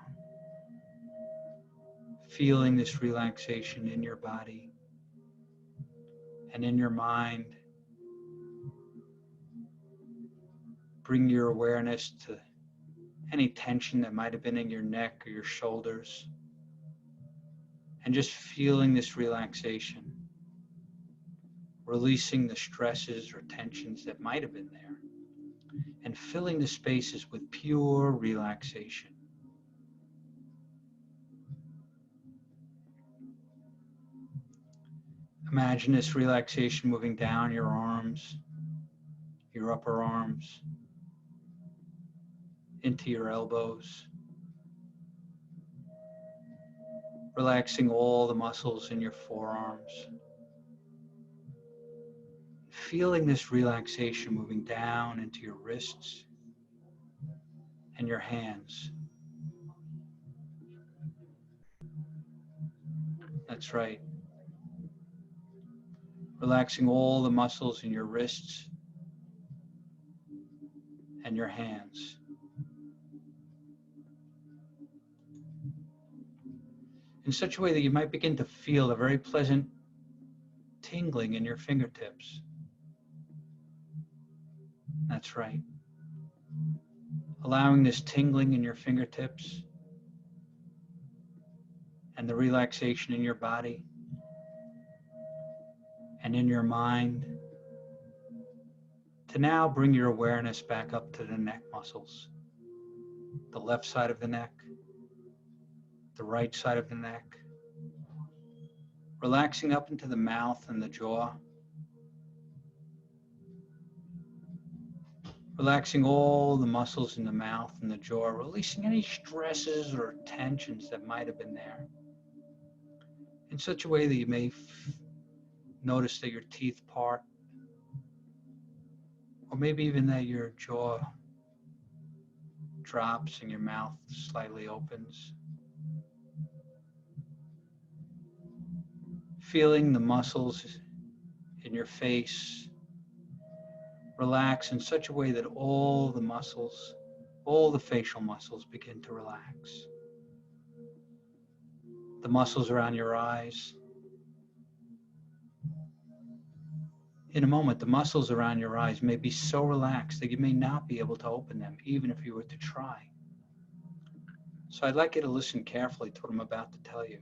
Feeling this relaxation in your body And in your mind, bring your awareness to any tension that might have been in your neck or your shoulders, and just feeling this relaxation, releasing the stresses or tensions that might have been there, and filling the spaces with pure relaxation. Imagine this relaxation moving down your arms, your upper arms, into your elbows, relaxing all the muscles in your forearms. Feeling this relaxation moving down into your wrists and your hands. That's right. Relaxing all the muscles in your wrists and your hands. In such a way that you might begin to feel a very pleasant tingling in your fingertips. That's right. Allowing this tingling in your fingertips and the relaxation in your body and in your mind to now bring your awareness back up to the neck muscles, the left side of the neck, the right side of the neck, relaxing up into the mouth and the jaw, relaxing all the muscles in the mouth and the jaw, releasing any stresses or tensions that might have been there, in such a way that you may notice that your teeth part, or maybe even that your jaw drops and your mouth slightly opens. Feeling the muscles in your face relax in such a way that all the muscles, all the facial muscles begin to relax. The muscles around your eyes. In a moment, the muscles around your eyes may be so relaxed that you may not be able to open them, even if you were to try. So I'd like you to listen carefully to what I'm about to tell you.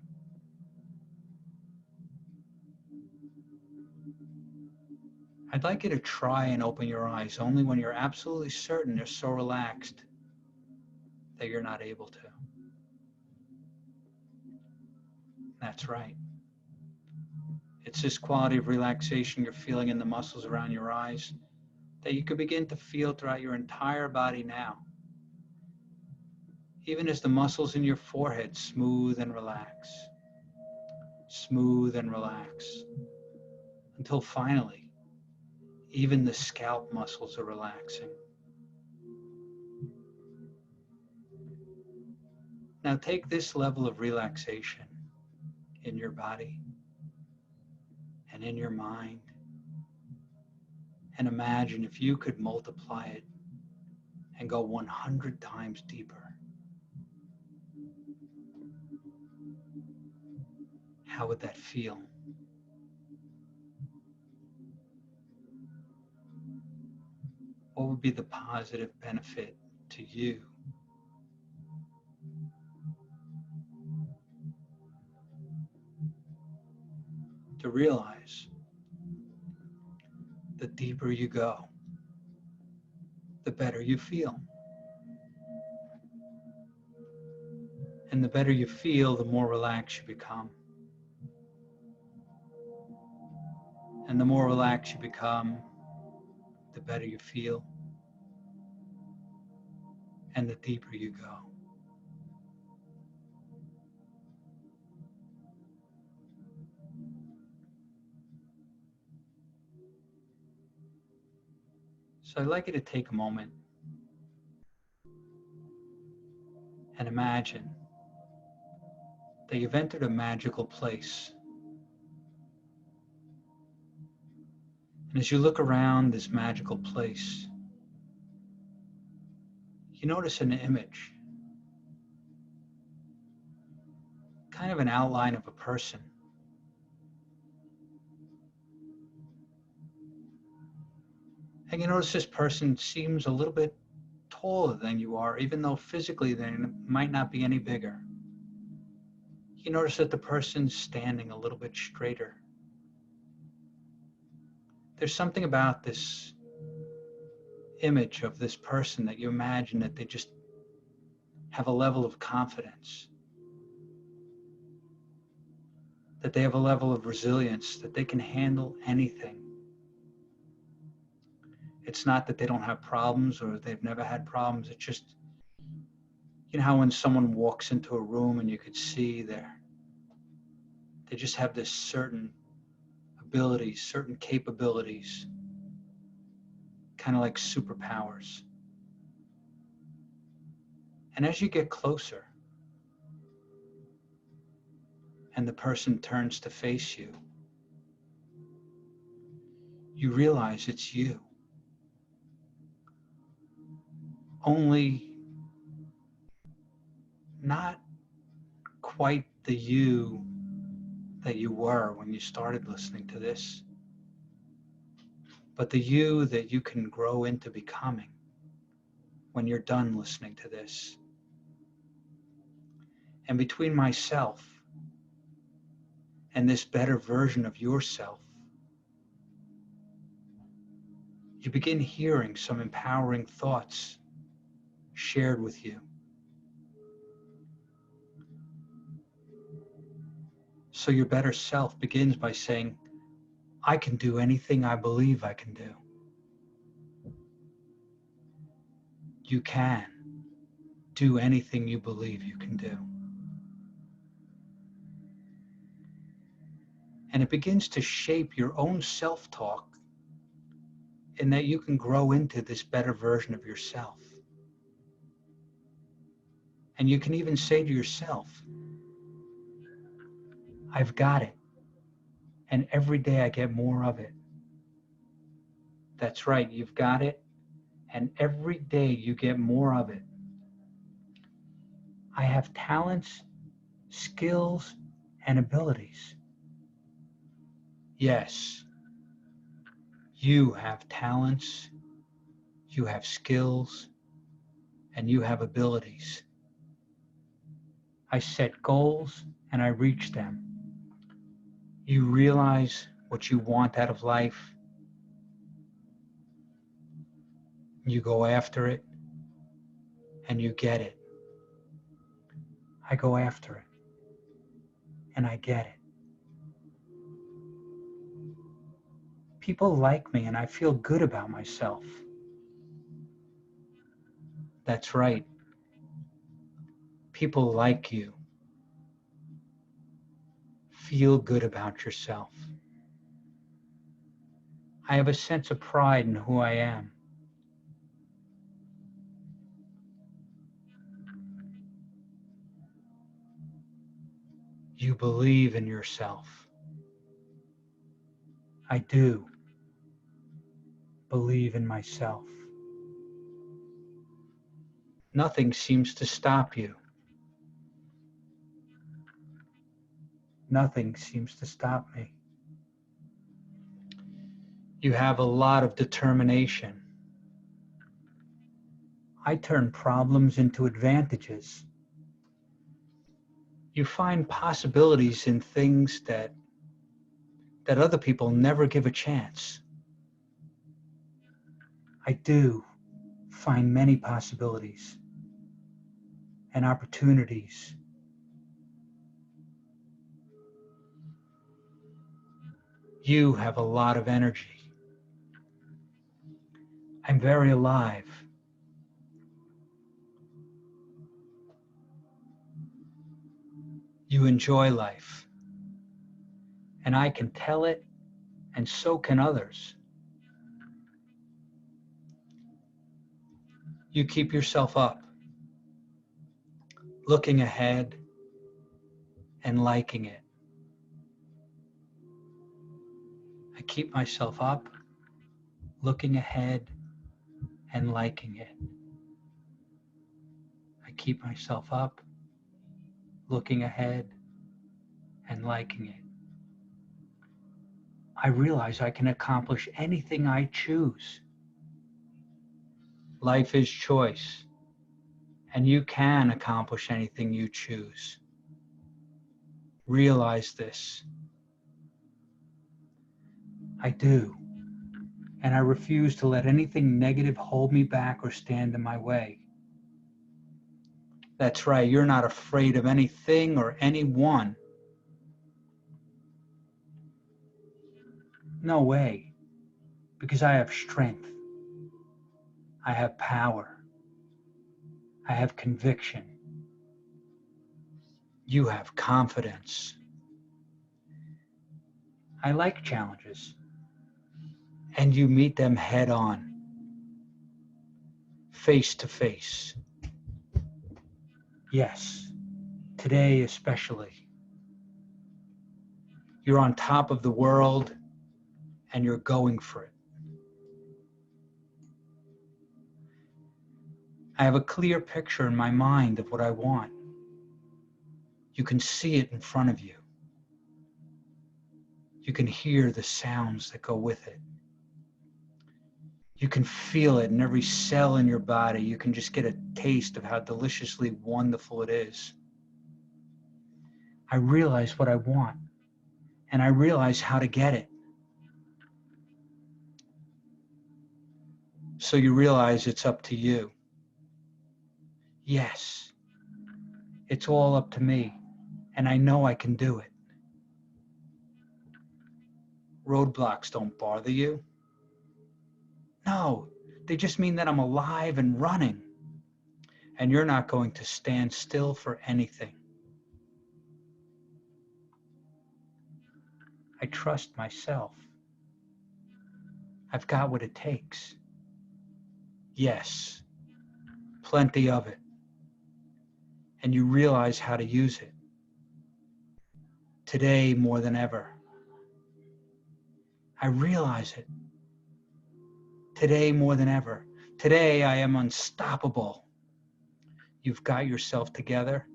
I'd like you to try and open your eyes only when you're absolutely certain they're so relaxed that you're not able to. That's right. It's this quality of relaxation you're feeling in the muscles around your eyes that you can begin to feel throughout your entire body now. Even as the muscles in your forehead smooth and relax, until finally, even the scalp muscles are relaxing. Now take this level of relaxation in your body and in your mind, and imagine if you could multiply it and go 100 times deeper. How would that feel? What would be the positive benefit to you? To realize the deeper you go, the better you feel. And the better you feel, the more relaxed you become. And the more relaxed you become, the better you feel. And the deeper you go. So I'd like you to take a moment and imagine that you've entered a magical place. And as you look around this magical place, you notice an image, kind of an outline of a person. And you notice this person seems a little bit taller than you are, even though physically they might not be any bigger. You notice that the person's standing a little bit straighter. There's something about this image of this person that you imagine that they just have a level of confidence, that they have a level of resilience, that they can handle anything. It's not that they don't have problems or they've never had problems. It's just, you know how when someone walks into a room and you could see they just have this certain abilities, certain capabilities, kind of like superpowers. And as you get closer and the person turns to face you, you realize it's you. Only not quite the you that you were when you started listening to this, but the you that you can grow into becoming when you're done listening to this. And between myself and this better version of yourself, you begin hearing some empowering thoughts shared with you. So your better self begins by saying, I can do anything I believe I can do. You can do anything you believe you can do. And it begins to shape your own self-talk in that you can grow into this better version of yourself. And you can even say to yourself, I've got it. And every day I get more of it. That's right, you've got it. And every day you get more of it. I have talents, skills, and abilities. Yes, you have talents, you have skills, and you have abilities. I set goals and I reach them. You realize what you want out of life. You go after it and you get it. I go after it and I get it. People like me and I feel good about myself. That's right. People like you. Feel good about yourself. I have a sense of pride in who I am. You believe in yourself. I do believe in myself. Nothing seems to stop you. Nothing seems to stop me. You have a lot of determination. I turn problems into advantages. You find possibilities in things that other people never give a chance. I do find many possibilities and opportunities. You have a lot of energy. I'm very alive. You enjoy life. And I can tell it, and so can others. You keep yourself up, looking ahead and liking it. I keep myself up, looking ahead and liking it. I keep myself up, looking ahead and liking it. I realize I can accomplish anything I choose. Life is choice, and you can accomplish anything you choose. Realize this. I do, and I refuse to let anything negative hold me back or stand in my way. That's right, you're not afraid of anything or anyone. No way, because I have strength. I have power. I have conviction. You have confidence. I like challenges, and you meet them head on, face to face. Yes, today especially. You're on top of the world, and you're going for it. I have a clear picture in my mind of what I want. You can see it in front of you. You can hear the sounds that go with it. You can feel it in every cell in your body. You can just get a taste of how deliciously wonderful it is. I realize what I want, and I realize how to get it. So you realize it's up to you. Yes, it's all up to me, and I know I can do it. Roadblocks don't bother you. No, they just mean that I'm alive and running, and you're not going to stand still for anything. I trust myself. I've got what it takes. Yes, plenty of it. And you realize how to use it. Today more than ever. I realize it. Today more than ever. Today I am unstoppable. You've got yourself together?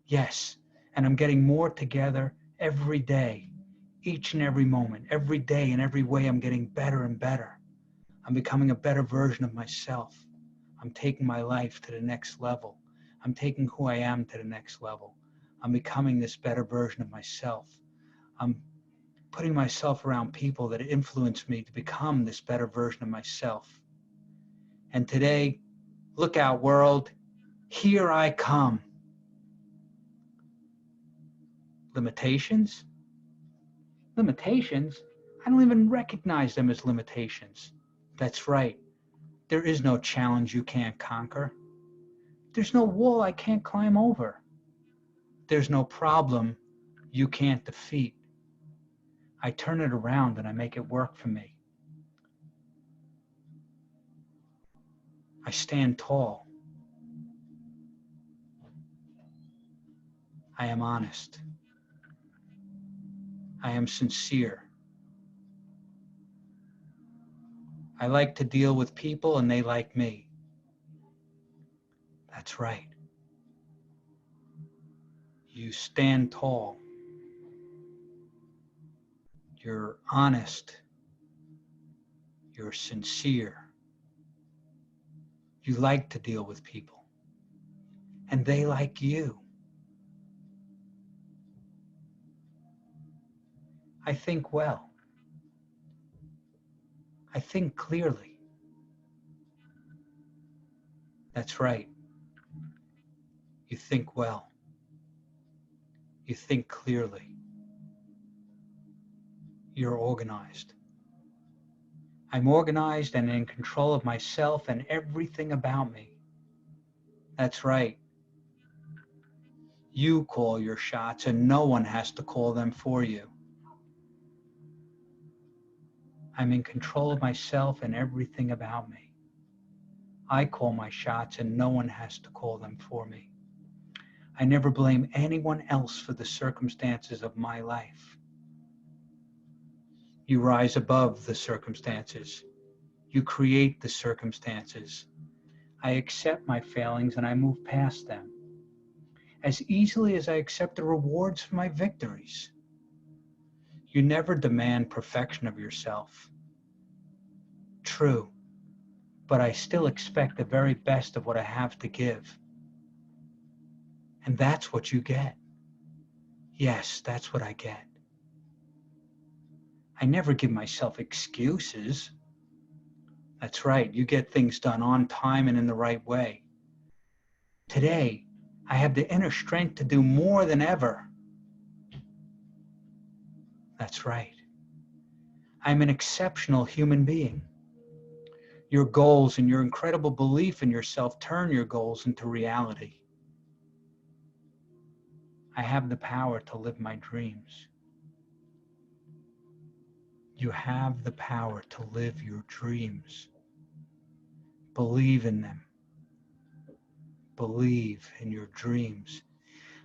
Yes, and I'm getting more together every day, each and every moment, every day in every way I'm getting better and better. I'm becoming a better version of myself. I'm taking my life to the next level. I'm taking who I am to the next level. I'm becoming this better version of myself. I'm putting myself around people that influence me to become this better version of myself. And today, look out, world, here I come. Limitations? Limitations? I don't even recognize them as limitations. That's right. There is no challenge you can't conquer. There's no wall I can't climb over. There's no problem you can't defeat. I turn it around and I make it work for me. I stand tall. I am honest. I am sincere. I like to deal with people and they like me. That's right. You stand tall. You're honest. You're sincere. You like to deal with people. And they like you. I think well. I think clearly. That's right. You think well. You think clearly. You're organized. I'm organized and in control of myself and everything about me. That's right. You call your shots and no one has to call them for you. I'm in control of myself and everything about me. I call my shots and no one has to call them for me. I never blame anyone else for the circumstances of my life. You rise above the circumstances. You create the circumstances. I accept my failings and I move past them as easily as I accept the rewards for my victories. You never demand perfection of yourself. True, but I still expect the very best of what I have to give. And that's what you get. Yes, that's what I get. I never give myself excuses. That's right, you get things done on time and in the right way. Today, I have the inner strength to do more than ever. That's right. I'm an exceptional human being. Your goals and your incredible belief in yourself turn your goals into reality. I have the power to live my dreams. You have the power to live your dreams. Believe in them. Believe in your dreams.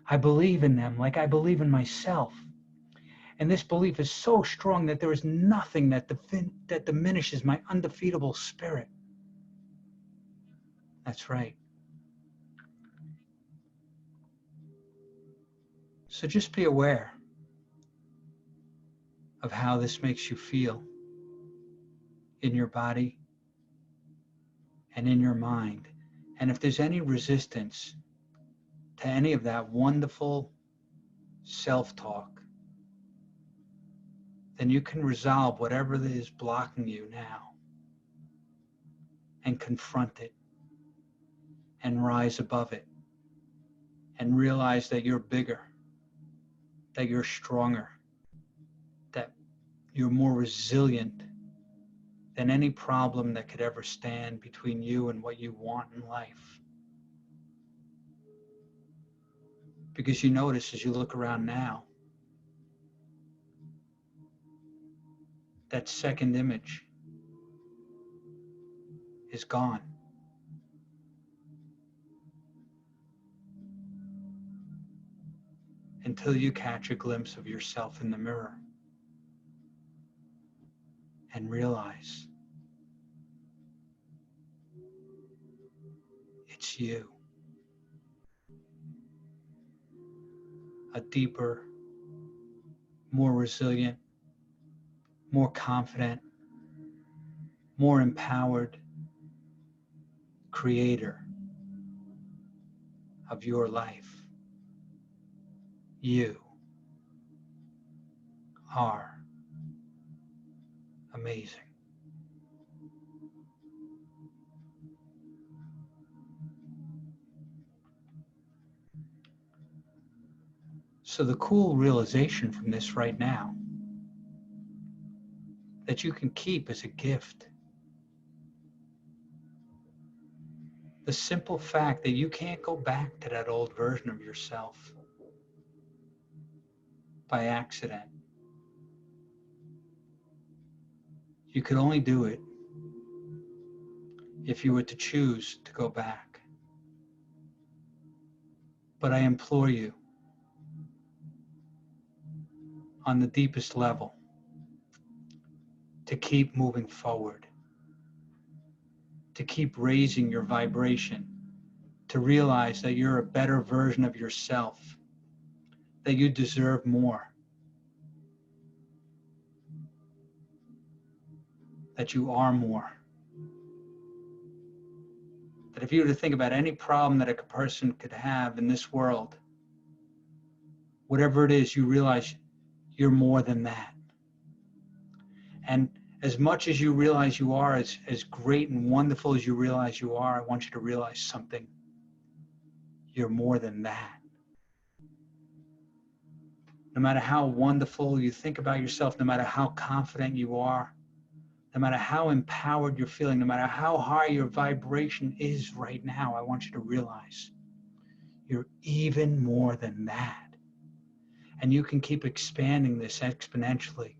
I believe in them like I believe in myself. And this belief is so strong that there is nothing that diminishes my undefeatable spirit. That's right. So just be aware of how this makes you feel in your body and in your mind. And if there's any resistance to any of that wonderful self-talk, then you can resolve whatever is blocking you now and confront it and rise above it and realize that you're bigger, that you're stronger, that you're more resilient than any problem that could ever stand between you and what you want in life. Because you notice as you look around now, that second image is gone. Until you catch a glimpse of yourself in the mirror and realize it's you. A deeper, more resilient, more confident, more empowered creator of your life. You are amazing. So the cool realization from this right now that you can keep as a gift, the simple fact that you can't go back to that old version of yourself by accident. You could only do it if you were to choose to go back. But I implore you, on the deepest level, to keep moving forward, to keep raising your vibration, to realize that you're a better version of yourself, that you deserve more, that you are more. That if you were to think about any problem that a person could have in this world, whatever it is, you realize you're more than that. And as much as you realize you are, as great and wonderful as you realize you are, I want you to realize something. You're more than that. No matter how wonderful you think about yourself, no matter how confident you are, no matter how empowered you're feeling, no matter how high your vibration is right now, I want you to realize you're even more than that. And you can keep expanding this exponentially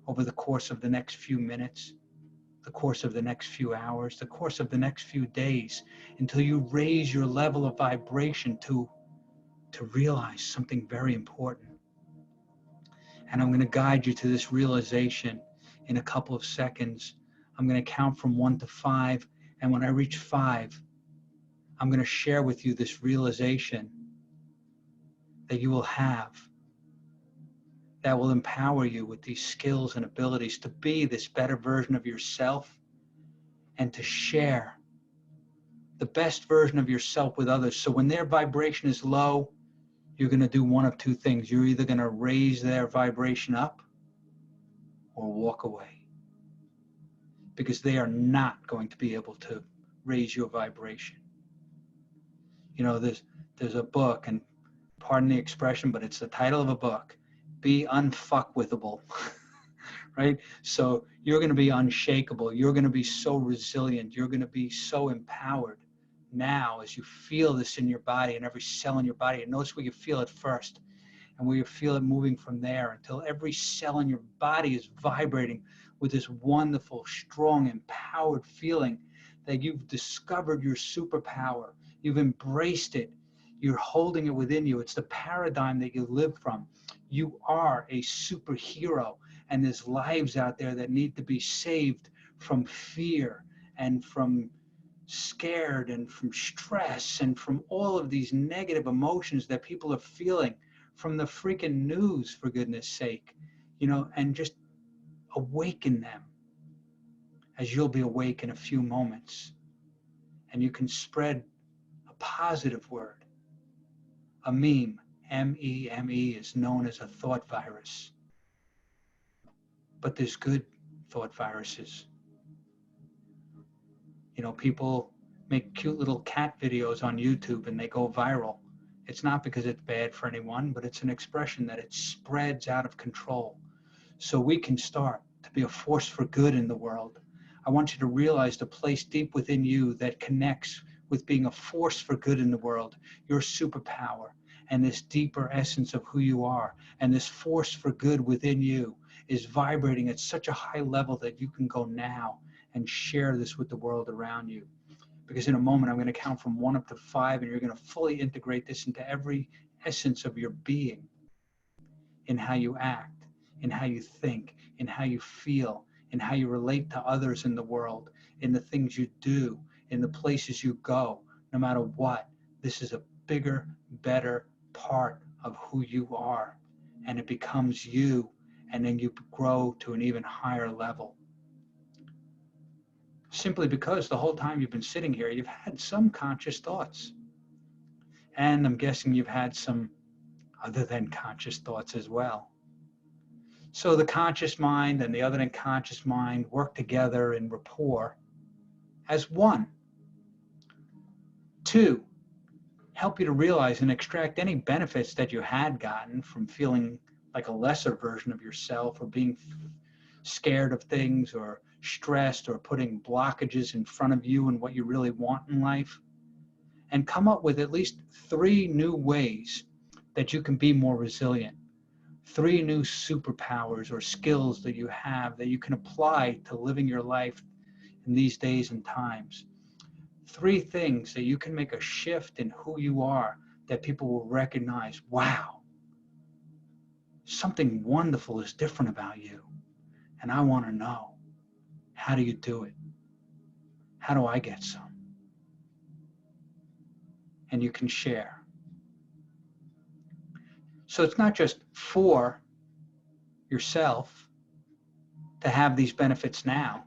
over the course of the next few minutes, the course of the next few hours, the course of the next few days, until you raise your level of vibration to realize something very important. And I'm going to guide you to this realization in a couple of seconds. I'm going to count from 1 to 5. And when I reach 5, I'm going to share with you this realization that you will have, that will empower you with these skills and abilities to be this better version of yourself and to share the best version of yourself with others. So when their vibration is low, you're going to do one of two things. You're either going to raise their vibration up or walk away, because they are not going to be able to raise your vibration. You know, there's a book, and pardon the expression, but it's the title of a book, Be Unfuckwithable, right? So you're going to be unshakable. You're going to be so resilient. You're going to be so empowered now as you feel this in your body and every cell in your body. And notice where you feel it first and where you feel it moving from there until every cell in your body is vibrating with this wonderful, strong, empowered feeling that you've discovered your superpower. You've embraced it. You're holding it within you. It's the paradigm that you live from. You are a superhero, and there's lives out there that need to be saved from fear and from scared and from stress and from all of these negative emotions that people are feeling from the freaking news, for goodness sake, you know, and just awaken them as you'll be awake in a few moments. And you can spread a positive word. A meme, M-E-M-E, is known as a thought virus. But there's good thought viruses. You know, people make cute little cat videos on YouTube and they go viral. It's not because it's bad for anyone, but it's an expression that it spreads out of control. So we can start to be a force for good in the world. I want you to realize the place deep within you that connects with being a force for good in the world, your superpower, and this deeper essence of who you are. And this force for good within you is vibrating at such a high level that you can go now and share this with the world around you. Because in a moment, I'm going to count from 1 up to 5, and you're going to fully integrate this into every essence of your being, in how you act, in how you think, in how you feel, in how you relate to others in the world, in the things you do, in the places you go. No matter what, this is a bigger, better part of who you are, and it becomes you, and then you grow to an even higher level. Simply because the whole time you've been sitting here, you've had some conscious thoughts. And I'm guessing you've had some other than conscious thoughts as well. So the conscious mind and the other than conscious mind work together in rapport as one. 2, help you to realize and extract any benefits that you had gotten from feeling like a lesser version of yourself, or being scared of things, or stressed, or putting blockages in front of you and what you really want in life. And come up with at least 3 new ways that you can be more resilient. 3 new superpowers or skills that you have that you can apply to living your life in these days and times. 3 things that you can make a shift in who you are that people will recognize, wow, something wonderful is different about you. And I want to know, how do you do it? How do I get some? And you can share. So it's not just for yourself to have these benefits now,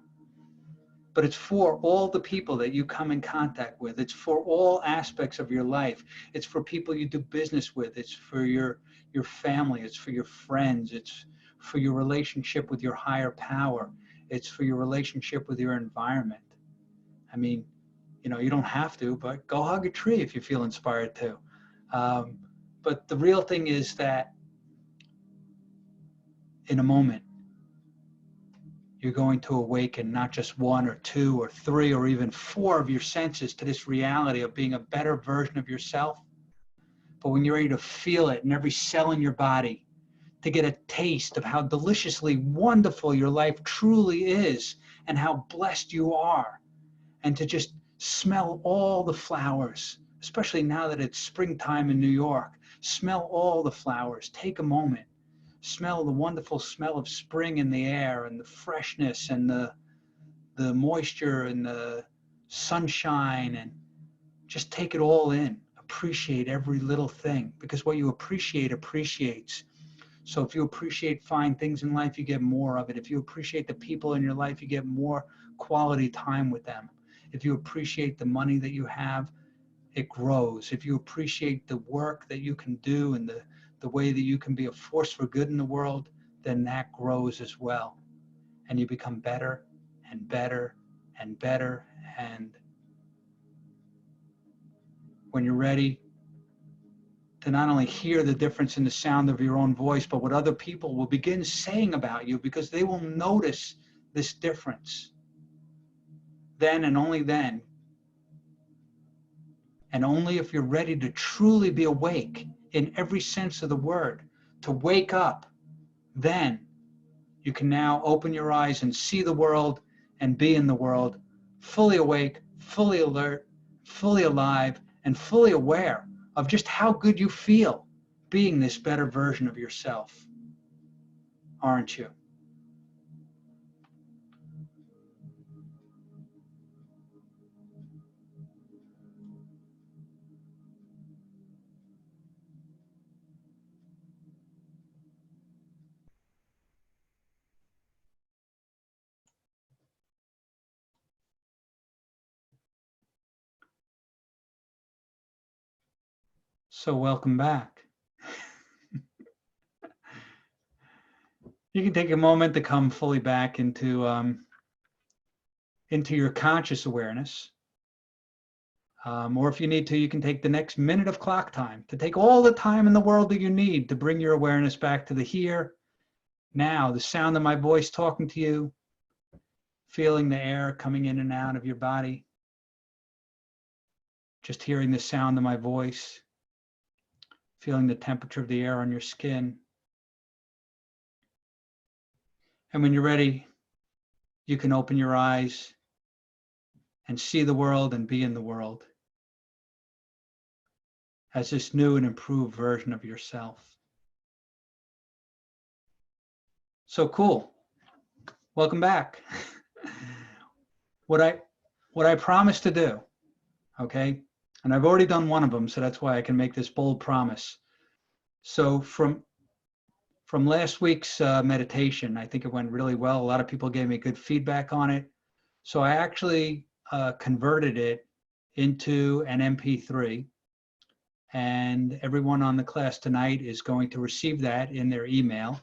but it's for all the people that you come in contact with. It's for all aspects of your life. It's for people you do business with. It's for your family. It's for your friends. It's for your relationship with your higher power. It's for your relationship with your environment. I mean, you know, you don't have to, but go hug a tree if you feel inspired to. But the real thing is that in a moment, you're going to awaken not just 1 or 2 or 3 or even 4 of your senses to this reality of being a better version of yourself. But when you're ready to feel it in every cell in your body, to get a taste of how deliciously wonderful your life truly is and how blessed you are, and to just smell all the flowers, especially now that it's springtime in New York. Smell all the flowers. Take a moment. Smell the wonderful smell of spring in the air, and the freshness and the moisture and the sunshine, and just take it all in. Appreciate every little thing, because what you appreciate appreciates. So if you appreciate fine things in life, you get more of it. If you appreciate the people in your life, you get more quality time with them. If you appreciate the money that you have, it grows. If you appreciate the work that you can do and the way that you can be a force for good in the world, then that grows as well. And you become better and better and better. And when you're ready to not only hear the difference in the sound of your own voice, but what other people will begin saying about you, because they will notice this difference. Then and only then, and only if you're ready to truly be awake in every sense of the word, to wake up, then you can now open your eyes and see the world and be in the world, fully awake, fully alert, fully alive, and fully aware of just how good you feel being this better version of yourself. Aren't you? So welcome back. You can take a moment to come fully back into your conscious awareness. Or if you need to, you can take the next minute of clock time to take all the time in the world that you need to bring your awareness back to the here, now, the sound of my voice talking to you, feeling the air coming in and out of your body, just hearing the sound of my voice, feeling the temperature of the air on your skin. And when you're ready, you can open your eyes and see the world and be in the world as this new and improved version of yourself. So cool. Welcome back. What I promised to do, okay? And I've already done one of them, so that's why I can make this bold promise. So from last week's meditation, I think it went really well. A lot of people gave me good feedback on it. So I actually converted it into an MP3, and everyone on the class tonight is going to receive that in their email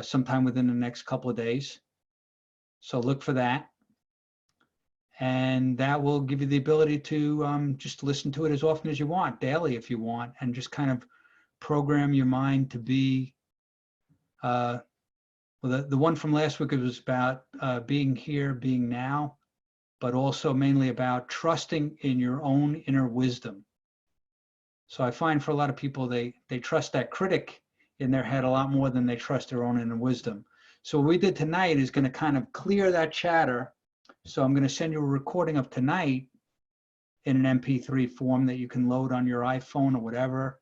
sometime within the next couple of days. So look for that. And that will give you the ability to just listen to it as often as you want, daily if you want, and just kind of program your mind to be, well, the one from last week, it was about being here, being now, but also mainly about trusting in your own inner wisdom. So I find for a lot of people, they trust that critic in their head a lot more than they trust their own inner wisdom. So what we did tonight is going to kind of clear that chatter. So I'm going to send you a recording of tonight in an MP3 form that you can load on your iPhone or whatever.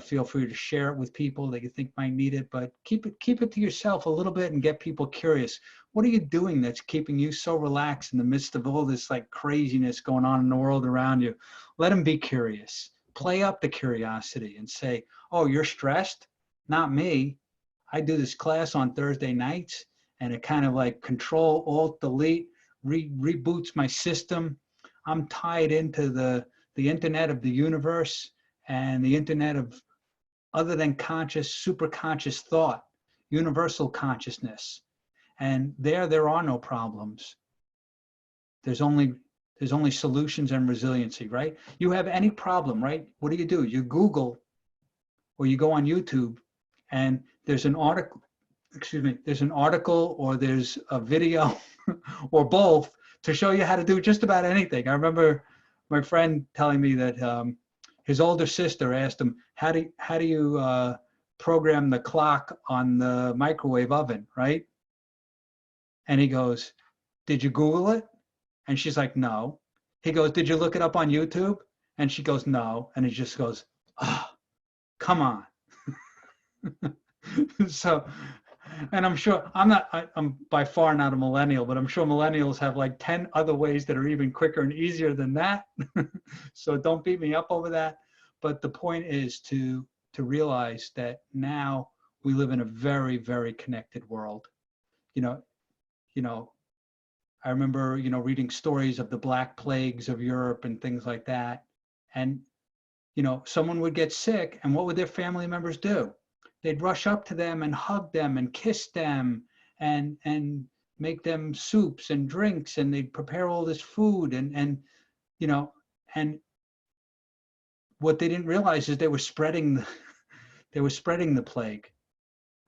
Feel free to share it with people that you think might need it, but keep it to yourself a little bit and get people curious. What are you doing that's keeping you so relaxed in the midst of all this like craziness going on in the world around you? Let them be curious. Play up the curiosity and say, oh, you're stressed? Not me. I do this class on Thursday nights and it kind of like Control, Alt, Delete, reboots my system. I'm tied into the internet of the universe and the internet of other than conscious, super conscious thought, universal consciousness. And there are no problems. There's only solutions and resiliency, right? You have any problem, right? What do? You Google or you go on YouTube and there's an article, there's an article or there's a video or both to show you how to do just about anything. I remember my friend telling me that his older sister asked him, how do you program the clock on the microwave oven, right? And he goes, did you Google it? And she's like, no. He goes, did you look it up on YouTube? And she goes, no. And he just goes, oh, come on. So, and I'm sure, I'm by far not a millennial, but I'm sure millennials have like 10 other ways that are even quicker and easier than that. So don't beat me up over that. But the point is to realize that now we live in a very, very connected world. You know, I remember, reading stories of the Black Plagues of Europe and things like that. And, someone would get sick, and what would their family members do? They'd rush up to them and hug them and kiss them and make them soups and drinks, and they'd prepare all this food and what they didn't realize is they were spreading the plague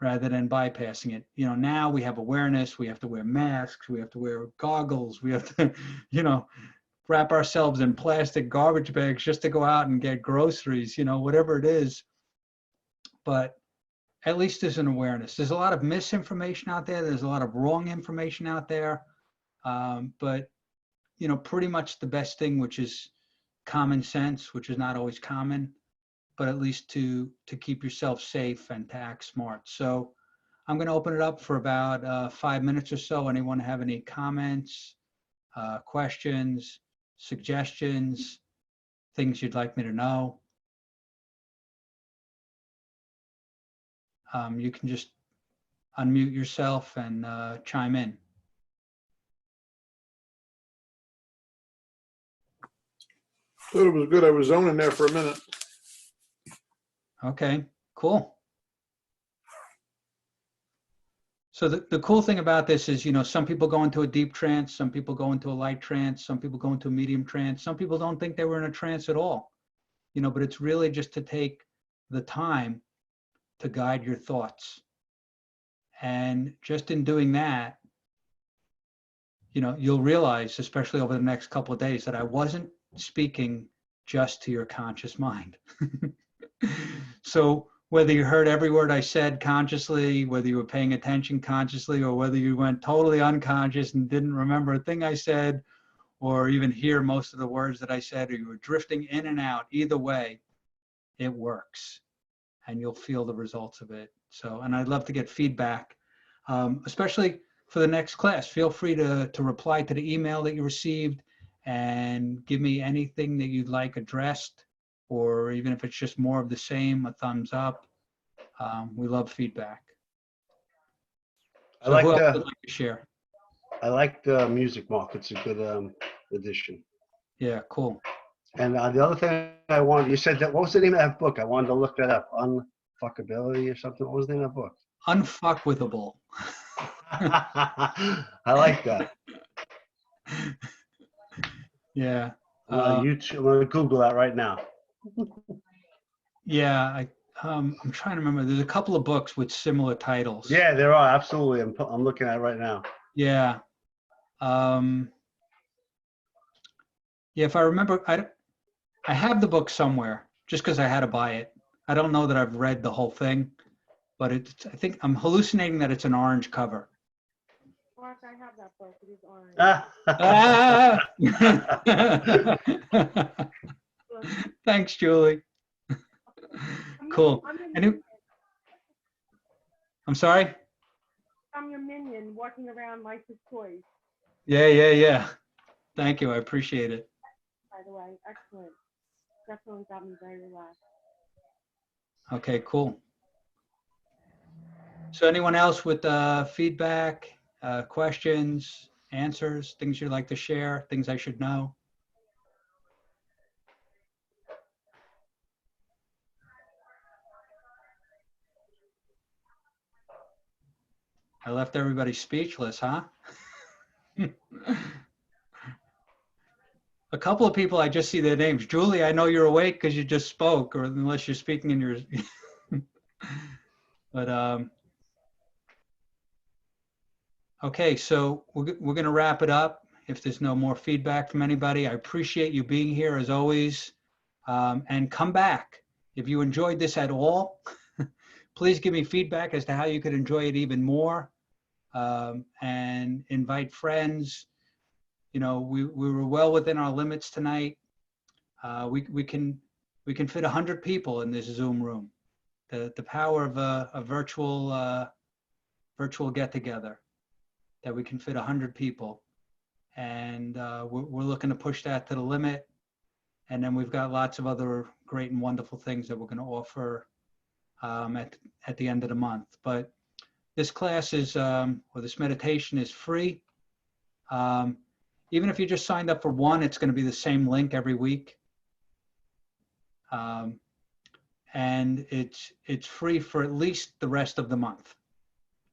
rather than bypassing it. Now we have awareness, we have to wear masks, we have to wear goggles, we have to, wrap ourselves in plastic garbage bags just to go out and get groceries, whatever it is. But at least there's an awareness. There's a lot of misinformation out there. There's a lot of wrong information out there. But, pretty much the best thing, which is common sense, which is not always common, but at least to keep yourself safe and to act smart. So I'm going to open it up for about 5 minutes or so. Anyone have any comments, questions, suggestions, things you'd like me to know? You can just unmute yourself and chime in. Thought it was good. I was zoning there for a minute. Okay, cool. So the cool thing about this is, some people go into a deep trance, some people go into a light trance, some people go into a medium trance, some people don't think they were in a trance at all, but it's really just to take the time to guide your thoughts. And just in doing that, you'll realize, especially over the next couple of days, that I wasn't speaking just to your conscious mind. So whether you heard every word I said consciously, whether you were paying attention consciously, or whether you went totally unconscious and didn't remember a thing I said, or even hear most of the words that I said, or you were drifting in and out, either way, it works. And you'll feel the results of it. So, and I'd love to get feedback, especially for the next class. Feel free to reply to the email that you received and give me anything that you'd like addressed, or even if it's just more of the same, a thumbs up. We love feedback. So who else would like to share? I like the music, Mark. It's a good addition. Yeah, cool. And the other thing you said that, what was the name of that book? I wanted to look that up. Unfuckability or something. What was the name of that book? Unfuckwithable. I like that. Yeah. I'm going to Google that right now. Yeah, I'm trying to remember. There's a couple of books with similar titles. Yeah, there are, absolutely. I'm looking at it right now. Yeah. Yeah, if I remember, I have the book somewhere just because I had to buy it. I don't know that I've read the whole thing, but I think I'm hallucinating that it's an orange cover. Mark, I have that book. It is orange. Thanks, Julie. Cool. I'm sorry? I'm your minion walking around like his toys, Yeah. Thank you. I appreciate it. by the way. Excellent. Definitely got me very relaxed. Okay, cool. So anyone else with feedback, questions, answers, things you'd like to share, things I should know? I left everybody speechless, huh? A couple of people, I just see their names. Julie, I know you're awake because you just spoke, or unless you're speaking in your, but okay, so we're going to wrap it up. If there's no more feedback from anybody, I appreciate you being here as always, and come back. If you enjoyed this at all, please give me feedback as to how you could enjoy it even more, and invite friends. We were well within our limits tonight. We can fit 100 people in this Zoom room. The power of a virtual get-together, that we can fit 100 people, and we're looking to push that to the limit. And then we've got lots of other great and wonderful things that we're going to offer at the end of the month. But this class is, or this meditation is free. Even if you just signed up for one, it's going to be the same link every week. And it's free for at least the rest of the month.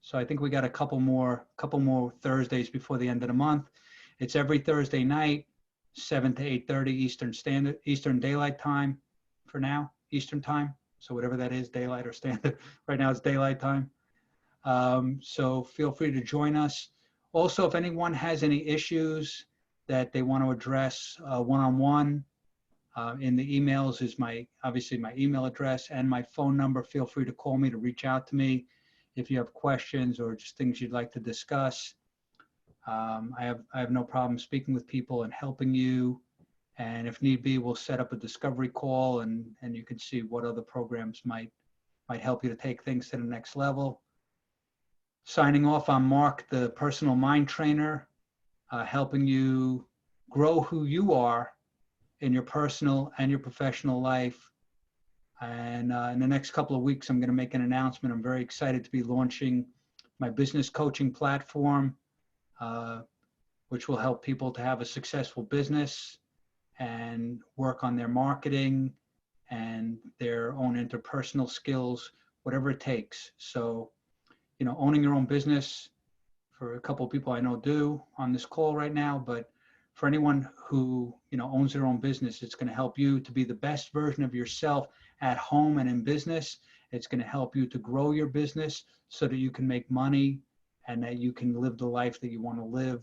So I think we got a couple more Thursdays before the end of the month. It's every Thursday night, 7 to 8:30 Eastern Daylight Time for now, Eastern Time. So whatever that is, daylight or standard. Right now it's daylight time. So feel free to join us. Also, if anyone has any issues that they want to address one-on-one, in the emails is obviously my email address and my phone number. Feel free to call me, to reach out to me if you have questions or just things you'd like to discuss. I have no problem speaking with people and helping you. And if need be, we'll set up a discovery call and you can see what other programs might help you to take things to the next level. Signing off, I'm Mark, the personal mind trainer, helping you grow who you are in your personal and your professional life. And in the next couple of weeks, I'm going to make an announcement. I'm very excited to be launching my business coaching platform, which will help people to have a successful business and work on their marketing and their own interpersonal skills, whatever it takes. So, owning your own business, for a couple of people I know do on this call right now, but for anyone who owns their own business, it's going to help you to be the best version of yourself at home and in business. It's going to help you to grow your business so that you can make money and that you can live the life that you want to live,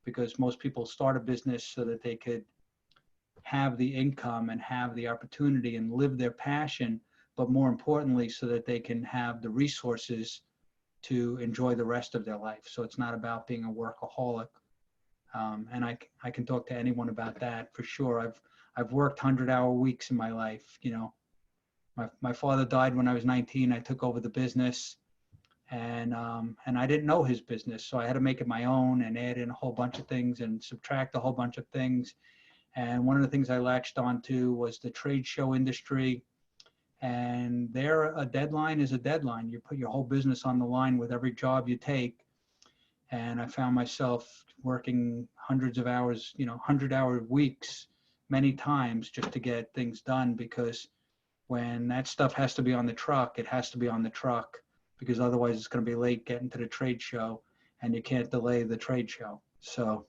because most people start a business so that they could have the income and have the opportunity and live their passion, but more importantly, so that they can have the resources to enjoy the rest of their life. So it's not about being a workaholic. And I can talk to anyone about that for sure. I've worked 100-hour weeks in my life. My father died when I was 19. I took over the business, and I didn't know his business, so I had to make it my own and add in a whole bunch of things and subtract a whole bunch of things. And one of the things I latched onto was the trade show industry. And there, a deadline is a deadline. You put your whole business on the line with every job you take. And I found myself working hundreds of hours, 100-hour weeks, many times just to get things done, because when that stuff has to be on the truck, it has to be on the truck, because otherwise it's going to be late getting to the trade show and you can't delay the trade show. So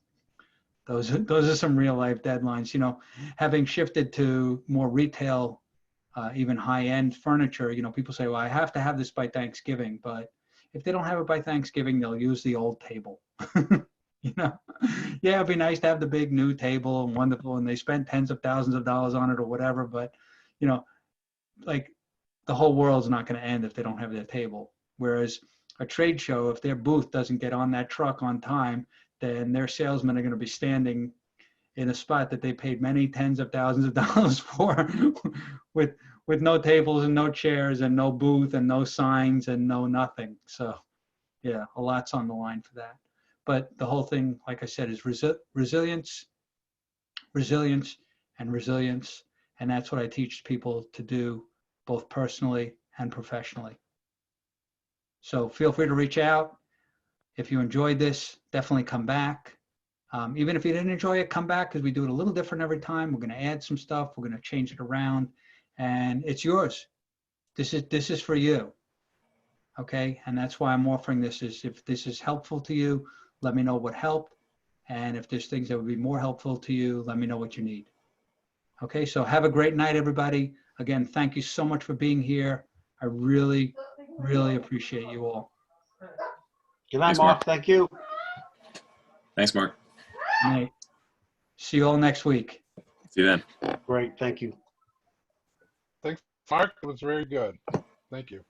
those are some real life deadlines. Having shifted to more retail, even high-end furniture, people say, well, I have to have this by Thanksgiving, but if they don't have it by Thanksgiving, they'll use the old table. Yeah, it'd be nice to have the big new table and wonderful, and they spend tens of thousands of dollars on it or whatever, but like the whole world's not going to end if they don't have their table. Whereas a trade show, if their booth doesn't get on that truck on time, then their salesmen are going to be standing in a spot that they paid many tens of thousands of dollars for with no tables and no chairs and no booth and no signs and no nothing. So yeah, a lot's on the line for that. But the whole thing, like I said, is resilience, and resilience. And that's what I teach people to do, both personally and professionally. So feel free to reach out. If you enjoyed this, definitely come back. Even if you didn't enjoy it, come back, because we do it a little different every time. We're going to add some stuff. We're going to change it around, and it's yours. This is for you. Okay. And that's why I'm offering this. Is if this is helpful to you, let me know what helped. And if there's things that would be more helpful to you, let me know what you need. Okay. So have a great night, everybody. Again, thank you so much for being here. I really, really appreciate you all. Good night, Thanks, Mark. Mark. Thank you. Thanks, Mark. Good night. See you all next week. See you then. Great. Thank you. Thanks, Mark. It was very good. Thank you.